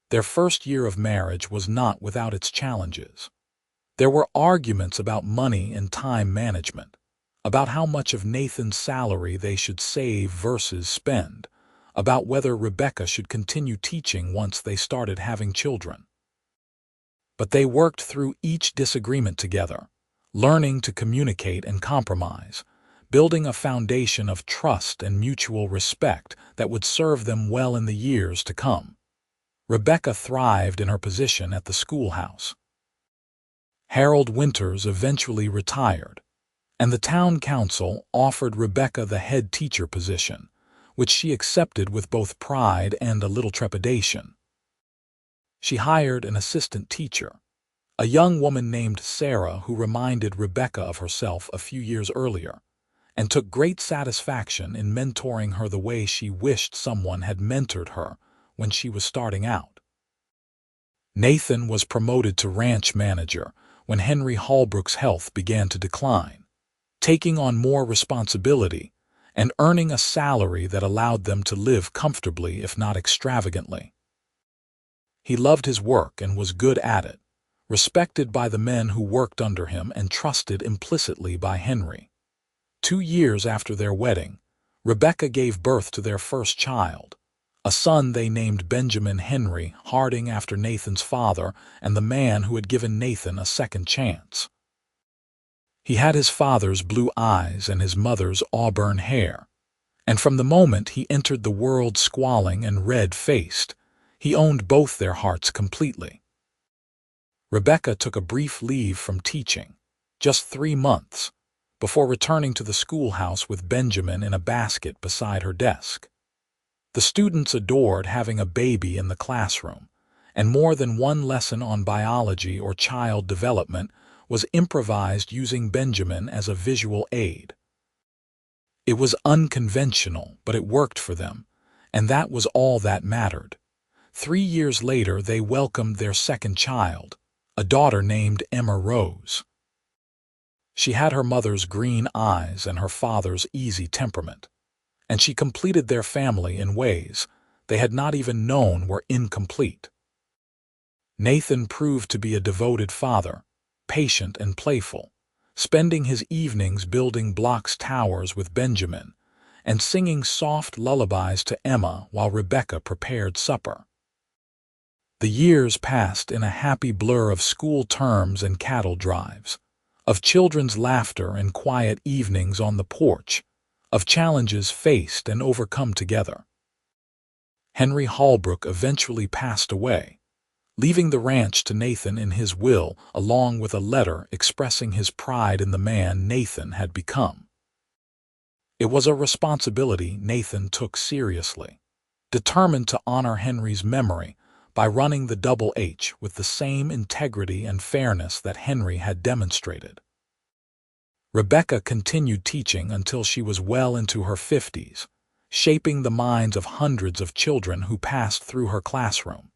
Their first year of marriage was not without its challenges. There were arguments about money and time management, about how much of Nathan's salary they should save versus spend, about whether Rebecca should continue teaching once they started having children. But they worked through each disagreement together, learning to communicate and compromise, building a foundation of trust and mutual respect that would serve them well in the years to come. Rebecca thrived in her position at the schoolhouse. Harold Winters eventually retired, and the town council offered Rebecca the head teacher position, which she accepted with both pride and a little trepidation. She hired an assistant teacher, a young woman named Sarah who reminded Rebecca of herself a few years earlier, and took great satisfaction in mentoring her the way she wished someone had mentored her when she was starting out. Nathan was promoted to ranch manager when Henry Holbrook's health began to decline, taking on more responsibility and earning a salary that allowed them to live comfortably if not extravagantly. He loved his work and was good at it, respected by the men who worked under him and trusted implicitly by Henry. 2 years after their wedding, Rebecca gave birth to their first child, a son they named Benjamin Henry Harding after Nathan's father and the man who had given Nathan a second chance. He had his father's blue eyes and his mother's auburn hair, and from the moment he entered the world squalling and red-faced, he owned both their hearts completely. Rebecca took a brief leave from teaching, just 3 months, before returning to the schoolhouse with Benjamin in a basket beside her desk. The students adored having a baby in the classroom, and more than one lesson on biology or child development was improvised using Benjamin as a visual aid. It was unconventional, but it worked for them, and that was all that mattered. 3 years later, they welcomed their second child, a daughter named Emma Rose. She had her mother's green eyes and her father's easy temperament, and she completed their family in ways they had not even known were incomplete. Nathan proved to be a devoted father, patient and playful, spending his evenings building blocks towers with Benjamin and singing soft lullabies to Emma while Rebecca prepared supper. The years passed in a happy blur of school terms and cattle drives, of children's laughter and quiet evenings on the porch, of challenges faced and overcome together. Henry Holbrook eventually passed away, leaving the ranch to Nathan in his will along with a letter expressing his pride in the man Nathan had become. It was a responsibility Nathan took seriously, determined to honor Henry's memory by running the Double H with the same integrity and fairness that Henry had demonstrated. Rebecca continued teaching until she was well into her 50s, shaping the minds of hundreds of children who passed through her classroom.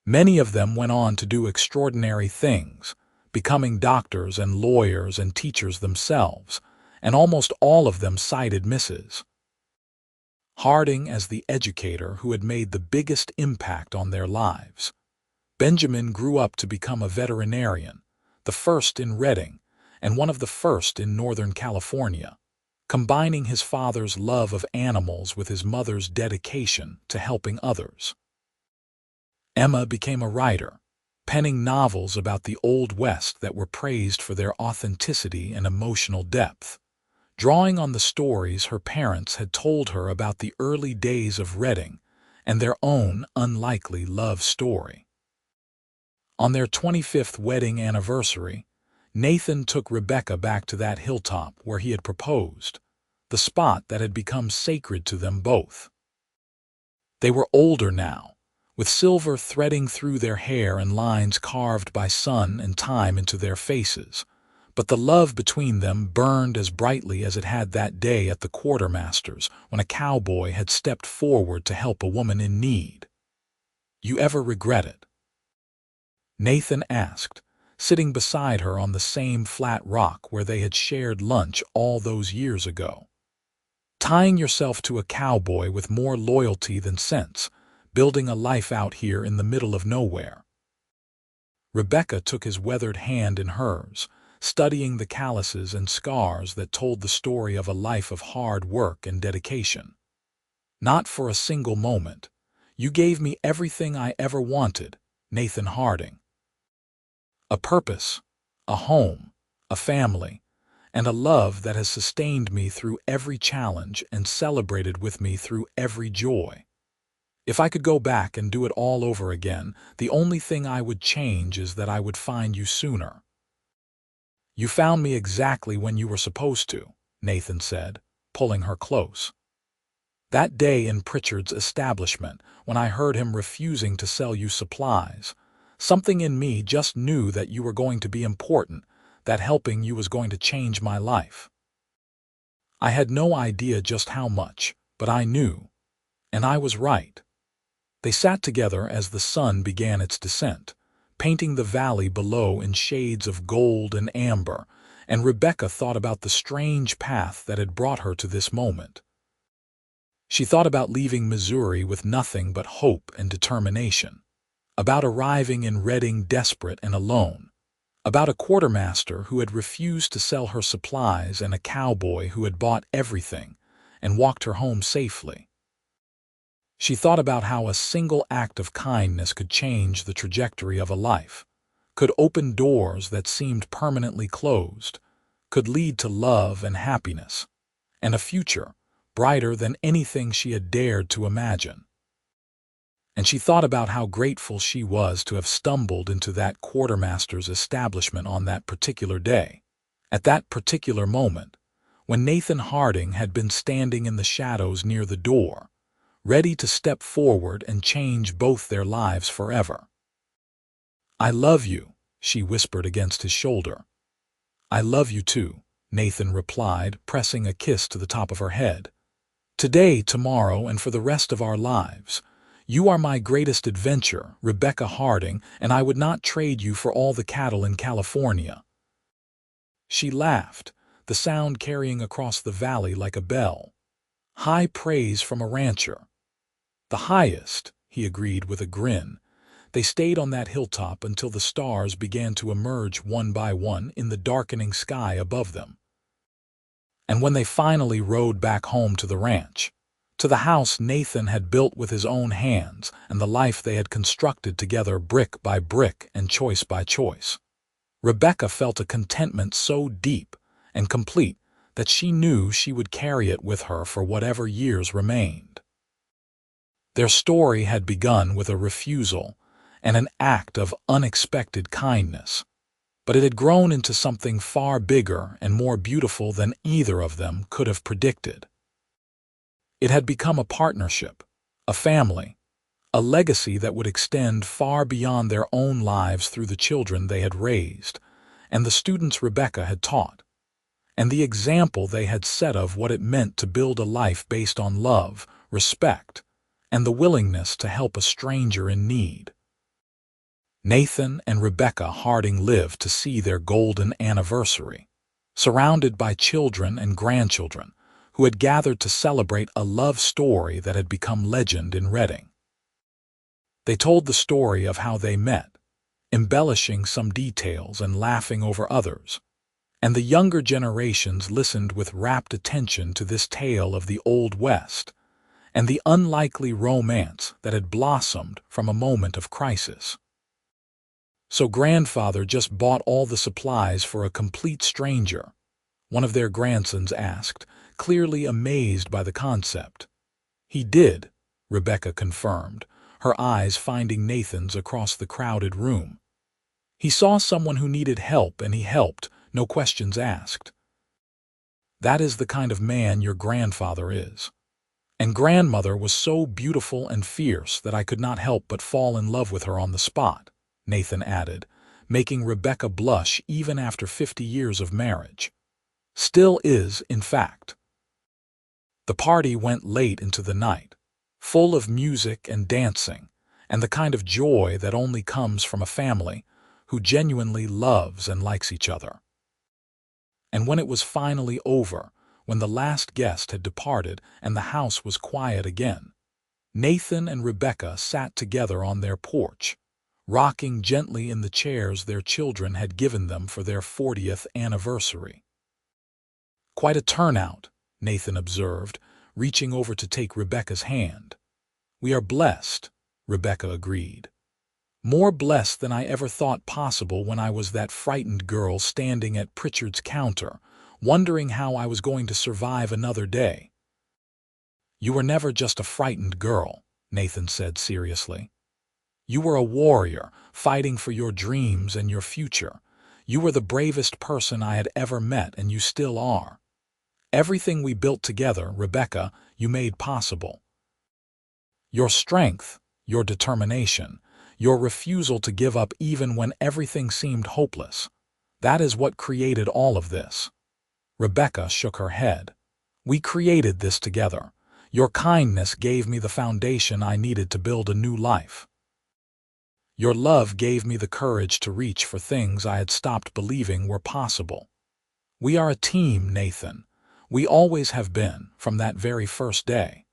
Many of them went on to do extraordinary things, becoming doctors and lawyers and teachers themselves, and almost all of them cited Mrs. Harding as the educator who had made the biggest impact on their lives. Benjamin grew up to become a veterinarian, the first in Redding, and one of the first in Northern California, combining his father's love of animals with his mother's dedication to helping others. Emma became a writer, penning novels about the Old West that were praised for their authenticity and emotional depth, drawing on the stories her parents had told her about the early days of Redding and their own unlikely love story. On their 25th wedding anniversary, Nathan took Rebecca back to that hilltop where he had proposed, the spot that had become sacred to them both. They were older now, with silver threading through their hair and lines carved by sun and time into their faces, but the love between them burned as brightly as it had that day at the Quartermaster's when a cowboy had stepped forward to help a woman in need. "You ever regret it?" Nathan asked, sitting beside her on the same flat rock where they had shared lunch all those years ago. "Tying yourself to a cowboy with more loyalty than sense, building a life out here in the middle of nowhere." Rebecca took his weathered hand in hers, studying the calluses and scars that told the story of a life of hard work and dedication. "Not for a single moment. You gave me everything I ever wanted, Nathan Harding. A purpose, a home, a family, and a love that has sustained me through every challenge and celebrated with me through every joy. If I could go back and do it all over again, the only thing I would change is that I would find you sooner." "You found me exactly when you were supposed to," Nathan said, pulling her close. "That day in Pritchard's establishment, when I heard him refusing to sell you supplies, something in me just knew that you were going to be important, that helping you was going to change my life. I had no idea just how much, but I knew, and I was right." They sat together as the sun began its descent, painting the valley below in shades of gold and amber, and Rebecca thought about the strange path that had brought her to this moment. She thought about leaving Missouri with nothing but hope and determination, about arriving in Reading desperate and alone, about a quartermaster who had refused to sell her supplies and a cowboy who had bought everything and walked her home safely. She thought about how a single act of kindness could change the trajectory of a life, could open doors that seemed permanently closed, could lead to love and happiness, and a future brighter than anything she had dared to imagine. And she thought about how grateful she was to have stumbled into that quartermaster's establishment on that particular day, at that particular moment, when Nathan Harding had been standing in the shadows near the door, ready to step forward and change both their lives forever. "I love you," she whispered against his shoulder. "I love you too," Nathan replied, pressing a kiss to the top of her head. "Today, tomorrow, and for the rest of our lives. You are my greatest adventure, Rebecca Harding, and I would not trade you for all the cattle in California." She laughed, the sound carrying across the valley like a bell. "High praise from a rancher." "The highest," he agreed with a grin. They stayed on that hilltop until the stars began to emerge one by one in the darkening sky above them. And when they finally rode back home to the ranch, to the house Nathan had built with his own hands and the life they had constructed together brick by brick and choice by choice, Rebecca felt a contentment so deep and complete that she knew she would carry it with her for whatever years remained. Their story had begun with a refusal and an act of unexpected kindness, but it had grown into something far bigger and more beautiful than either of them could have predicted. It had become a partnership, a family, a legacy that would extend far beyond their own lives through the children they had raised, and the students Rebecca had taught, and the example they had set of what it meant to build a life based on love, respect, and the willingness to help a stranger in need. Nathan and Rebecca Harding lived to see their golden anniversary, surrounded by children and grandchildren who had gathered to celebrate a love story that had become legend in Reading. They told the story of how they met, embellishing some details and laughing over others, and the younger generations listened with rapt attention to this tale of the Old West and the unlikely romance that had blossomed from a moment of crisis. "So grandfather just bought all the supplies for a complete stranger?" one of their grandsons asked, clearly amazed by the concept. "He did," Rebecca confirmed, her eyes finding Nathan's across the crowded room. "He saw someone who needed help and he helped, no questions asked." "That is the kind of man your grandfather is. And grandmother was so beautiful and fierce that I could not help but fall in love with her on the spot," Nathan added, making Rebecca blush even after 50 years of marriage. "Still is, in fact." The party went late into the night, full of music and dancing, and the kind of joy that only comes from a family who genuinely loves and likes each other. And when it was finally over, when the last guest had departed and the house was quiet again, Nathan and Rebecca sat together on their porch, rocking gently in the chairs their children had given them for their 40th anniversary. "Quite a turnout," Nathan observed, reaching over to take Rebecca's hand. "We are blessed," Rebecca agreed. "More blessed than I ever thought possible when I was that frightened girl standing at Pritchard's counter, wondering how I was going to survive another day." "You were never just a frightened girl," Nathan said seriously. "You were a warrior, fighting for your dreams and your future. You were the bravest person I had ever met, and you still are. Everything we built together, Rebecca, you made possible. Your strength, your determination, your refusal to give up even when everything seemed hopeless. That is what created all of this." Rebecca shook her head. "We created this together. Your kindness gave me the foundation I needed to build a new life. Your love gave me the courage to reach for things I had stopped believing were possible. We are a team, Nathan. We always have been, from that very first day."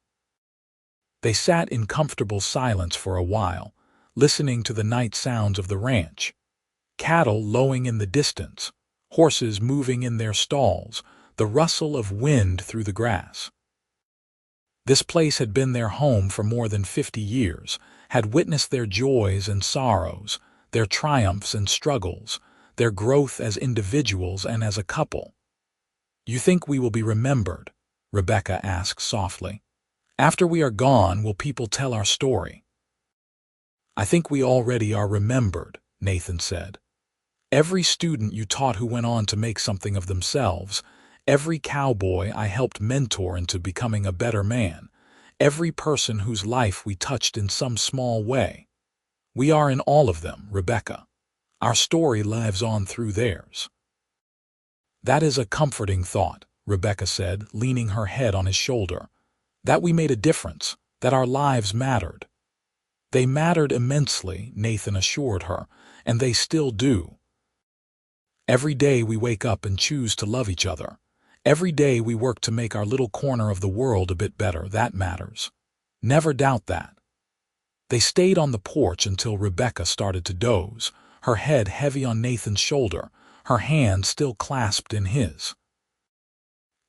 They sat in comfortable silence for a while, listening to the night sounds of the ranch. Cattle lowing in the distance, horses moving in their stalls, the rustle of wind through the grass. This place had been their home for more than 50 years, had witnessed their joys and sorrows, their triumphs and struggles, their growth as individuals and as a couple. "You think we will be remembered?" Rebecca asked softly. "After we are gone, will people tell our story?" "I think we already are remembered," Nathan said. "Every student you taught who went on to make something of themselves, every cowboy I helped mentor into becoming a better man, every person whose life we touched in some small way. We are in all of them, Rebecca. Our story lives on through theirs." "That is a comforting thought," Rebecca said, leaning her head on his shoulder. "That we made a difference, that our lives mattered." "They mattered immensely," Nathan assured her, "and they still do. Every day we wake up and choose to love each other. Every day we work to make our little corner of the world a bit better. That matters. Never doubt that." They stayed on the porch until Rebecca started to doze, her head heavy on Nathan's shoulder, her hand still clasped in his.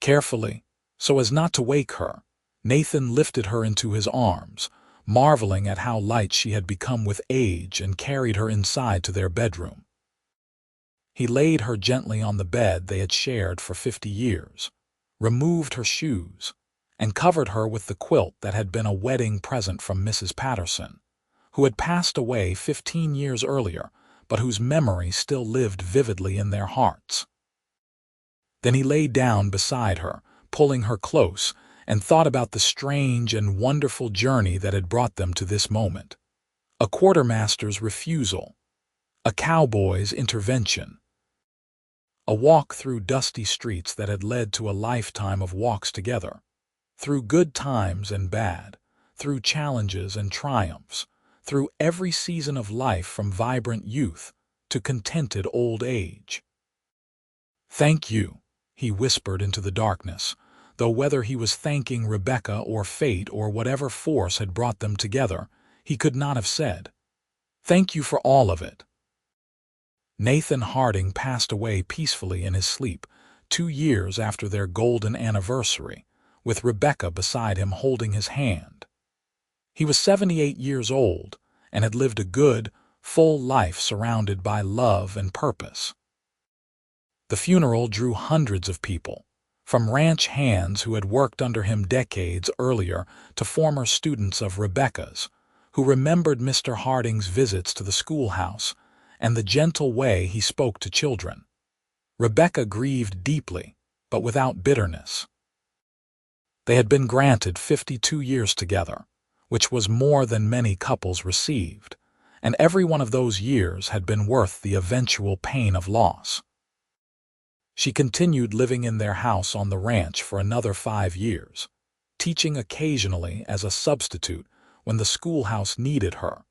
Carefully, so as not to wake her, Nathan lifted her into his arms, marveling at how light she had become with age, and carried her inside to their bedroom. He laid her gently on the bed they had shared for 50 years, removed her shoes, and covered her with the quilt that had been a wedding present from Mrs. Patterson, who had passed away 15 years earlier, but whose memory still lived vividly in their hearts. Then he lay down beside her, pulling her close, and thought about the strange and wonderful journey that had brought them to this moment. A quartermaster's refusal, a cowboy's intervention, a walk through dusty streets that had led to a lifetime of walks together, through good times and bad, through challenges and triumphs, through every season of life from vibrant youth to contented old age. "Thank you," he whispered into the darkness, though whether he was thanking Rebecca or fate or whatever force had brought them together, he could not have said. "Thank you for all of it." Nathan Harding passed away peacefully in his sleep 2 years after their golden anniversary, with Rebecca beside him holding his hand. He was 78 years old and had lived a good, full life surrounded by love and purpose. The funeral drew hundreds of people, from ranch hands who had worked under him decades earlier to former students of Rebecca's, who remembered Mr. Harding's visits to the schoolhouse and the gentle way he spoke to children. Rebecca grieved deeply, but without bitterness. They had been granted 52 years together, which was more than many couples received, and every one of those years had been worth the eventual pain of loss. She continued living in their house on the ranch for another 5 years, teaching occasionally as a substitute when the schoolhouse needed her,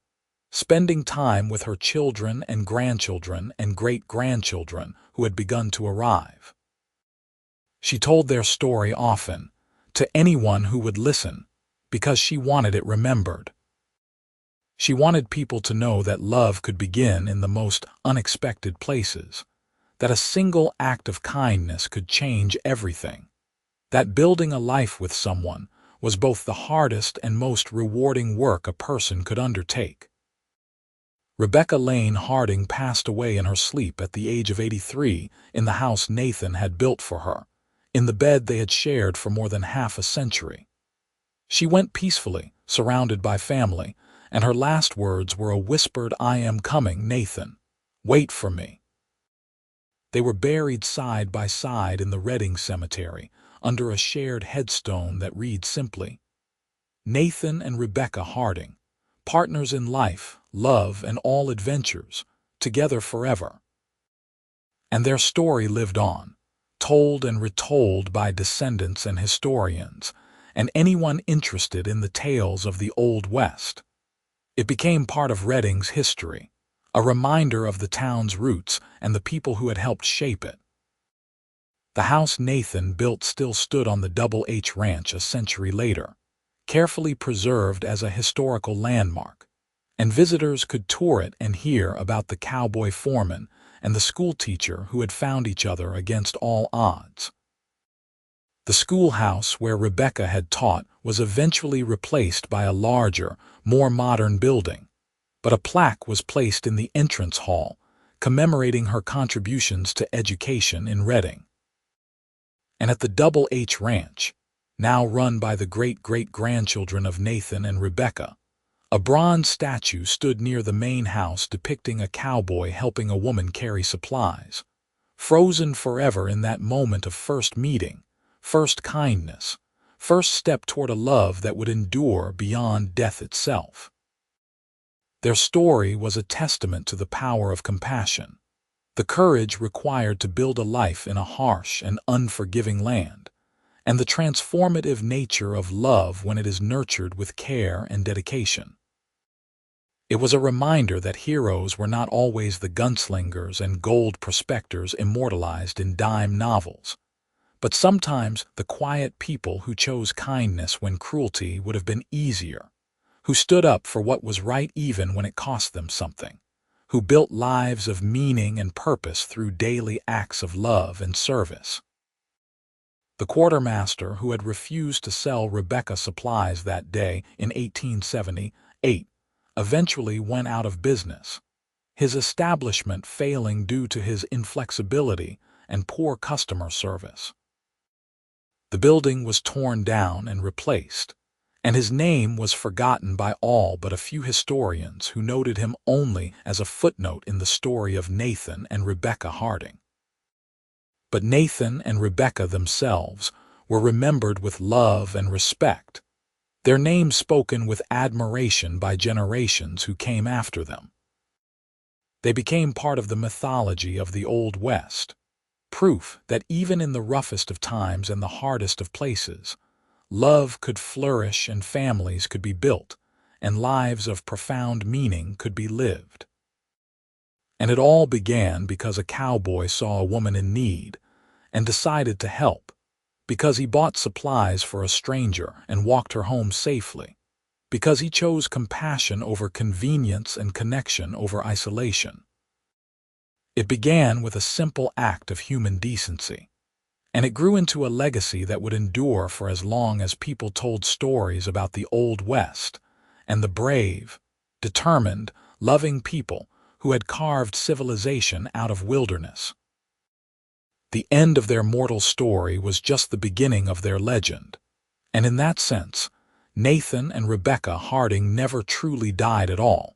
spending time with her children and grandchildren and great-grandchildren who had begun to arrive. She told their story often, to anyone who would listen, because she wanted it remembered. She wanted people to know that love could begin in the most unexpected places, that a single act of kindness could change everything, that building a life with someone was both the hardest and most rewarding work a person could undertake. Rebecca Lane Harding passed away in her sleep at the age of 83 in the house Nathan had built for her, in the bed they had shared for more than half a century. She went peacefully, surrounded by family, and her last words were a whispered, "I am coming, Nathan. Wait for me." They were buried side by side in the Redding Cemetery, under a shared headstone that reads simply, Nathan and Rebecca Harding, partners in life, love, and all adventures, together forever. And their story lived on, told and retold by descendants and historians, and anyone interested in the tales of the Old West. It became part of Redding's history, a reminder of the town's roots and the people who had helped shape it. The house Nathan built still stood on the Double H Ranch a century later, carefully preserved as a historical landmark, and visitors could tour it and hear about the cowboy foreman and the schoolteacher who had found each other against all odds. The schoolhouse where Rebecca had taught was eventually replaced by a larger, more modern building, but a plaque was placed in the entrance hall commemorating her contributions to education in Redding. And at the Double H Ranch, now run by the great-great-grandchildren of Nathan and Rebecca, a bronze statue stood near the main house depicting a cowboy helping a woman carry supplies, frozen forever in that moment of first meeting, first kindness, first step toward a love that would endure beyond death itself. Their story was a testament to the power of compassion, the courage required to build a life in a harsh and unforgiving land, and the transformative nature of love when it is nurtured with care and dedication. It was a reminder that heroes were not always the gunslingers and gold prospectors immortalized in dime novels, but sometimes the quiet people who chose kindness when cruelty would have been easier, who stood up for what was right even when it cost them something, who built lives of meaning and purpose through daily acts of love and service. The quartermaster who had refused to sell Rebecca supplies that day in 1878 eventually went out of business, his establishment failing due to his inflexibility and poor customer service. The building was torn down and replaced, and his name was forgotten by all but a few historians who noted him only as a footnote in the story of Nathan and Rebecca Harding. But Nathan and Rebecca themselves were remembered with love and respect, their names spoken with admiration by generations who came after them. They became part of the mythology of the Old West, proof that even in the roughest of times and the hardest of places, love could flourish and families could be built, and lives of profound meaning could be lived. And it all began because a cowboy saw a woman in need and decided to help, because he bought supplies for a stranger and walked her home safely, because he chose compassion over convenience and connection over isolation. It began with a simple act of human decency, and it grew into a legacy that would endure for as long as people told stories about the Old West and the brave, determined, loving people who had carved civilization out of wilderness. The end of their mortal story was just the beginning of their legend, and in that sense, Nathan and Rebecca Harding never truly died at all.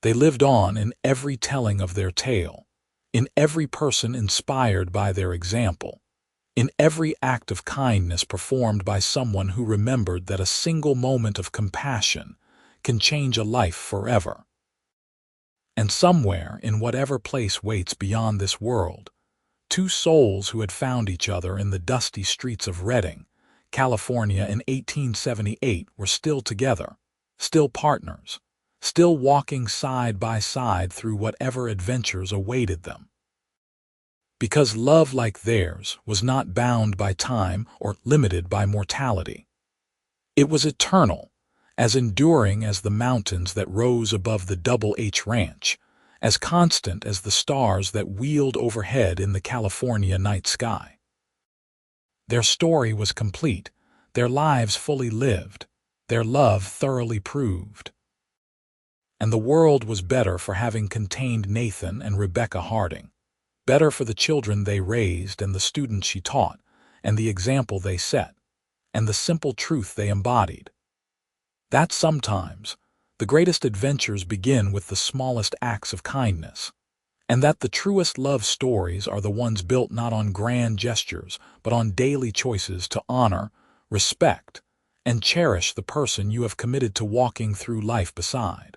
They lived on in every telling of their tale, in every person inspired by their example, in every act of kindness performed by someone who remembered that a single moment of compassion can change a life forever. And somewhere in whatever place waits beyond this world, two souls who had found each other in the dusty streets of Redding, California in 1878 were still together, still partners, still walking side by side through whatever adventures awaited them. Because love like theirs was not bound by time or limited by mortality. It was eternal, as enduring as the mountains that rose above the Double H Ranch, as constant as the stars that wheeled overhead in the California night sky. Their story was complete, their lives fully lived, their love thoroughly proved. And the world was better for having contained Nathan and Rebecca Harding, better for the children they raised and the students she taught, and the example they set, and the simple truth they embodied. That sometimes the greatest adventures begin with the smallest acts of kindness, and that the truest love stories are the ones built not on grand gestures, but on daily choices to honor, respect, and cherish the person you have committed to walking through life beside.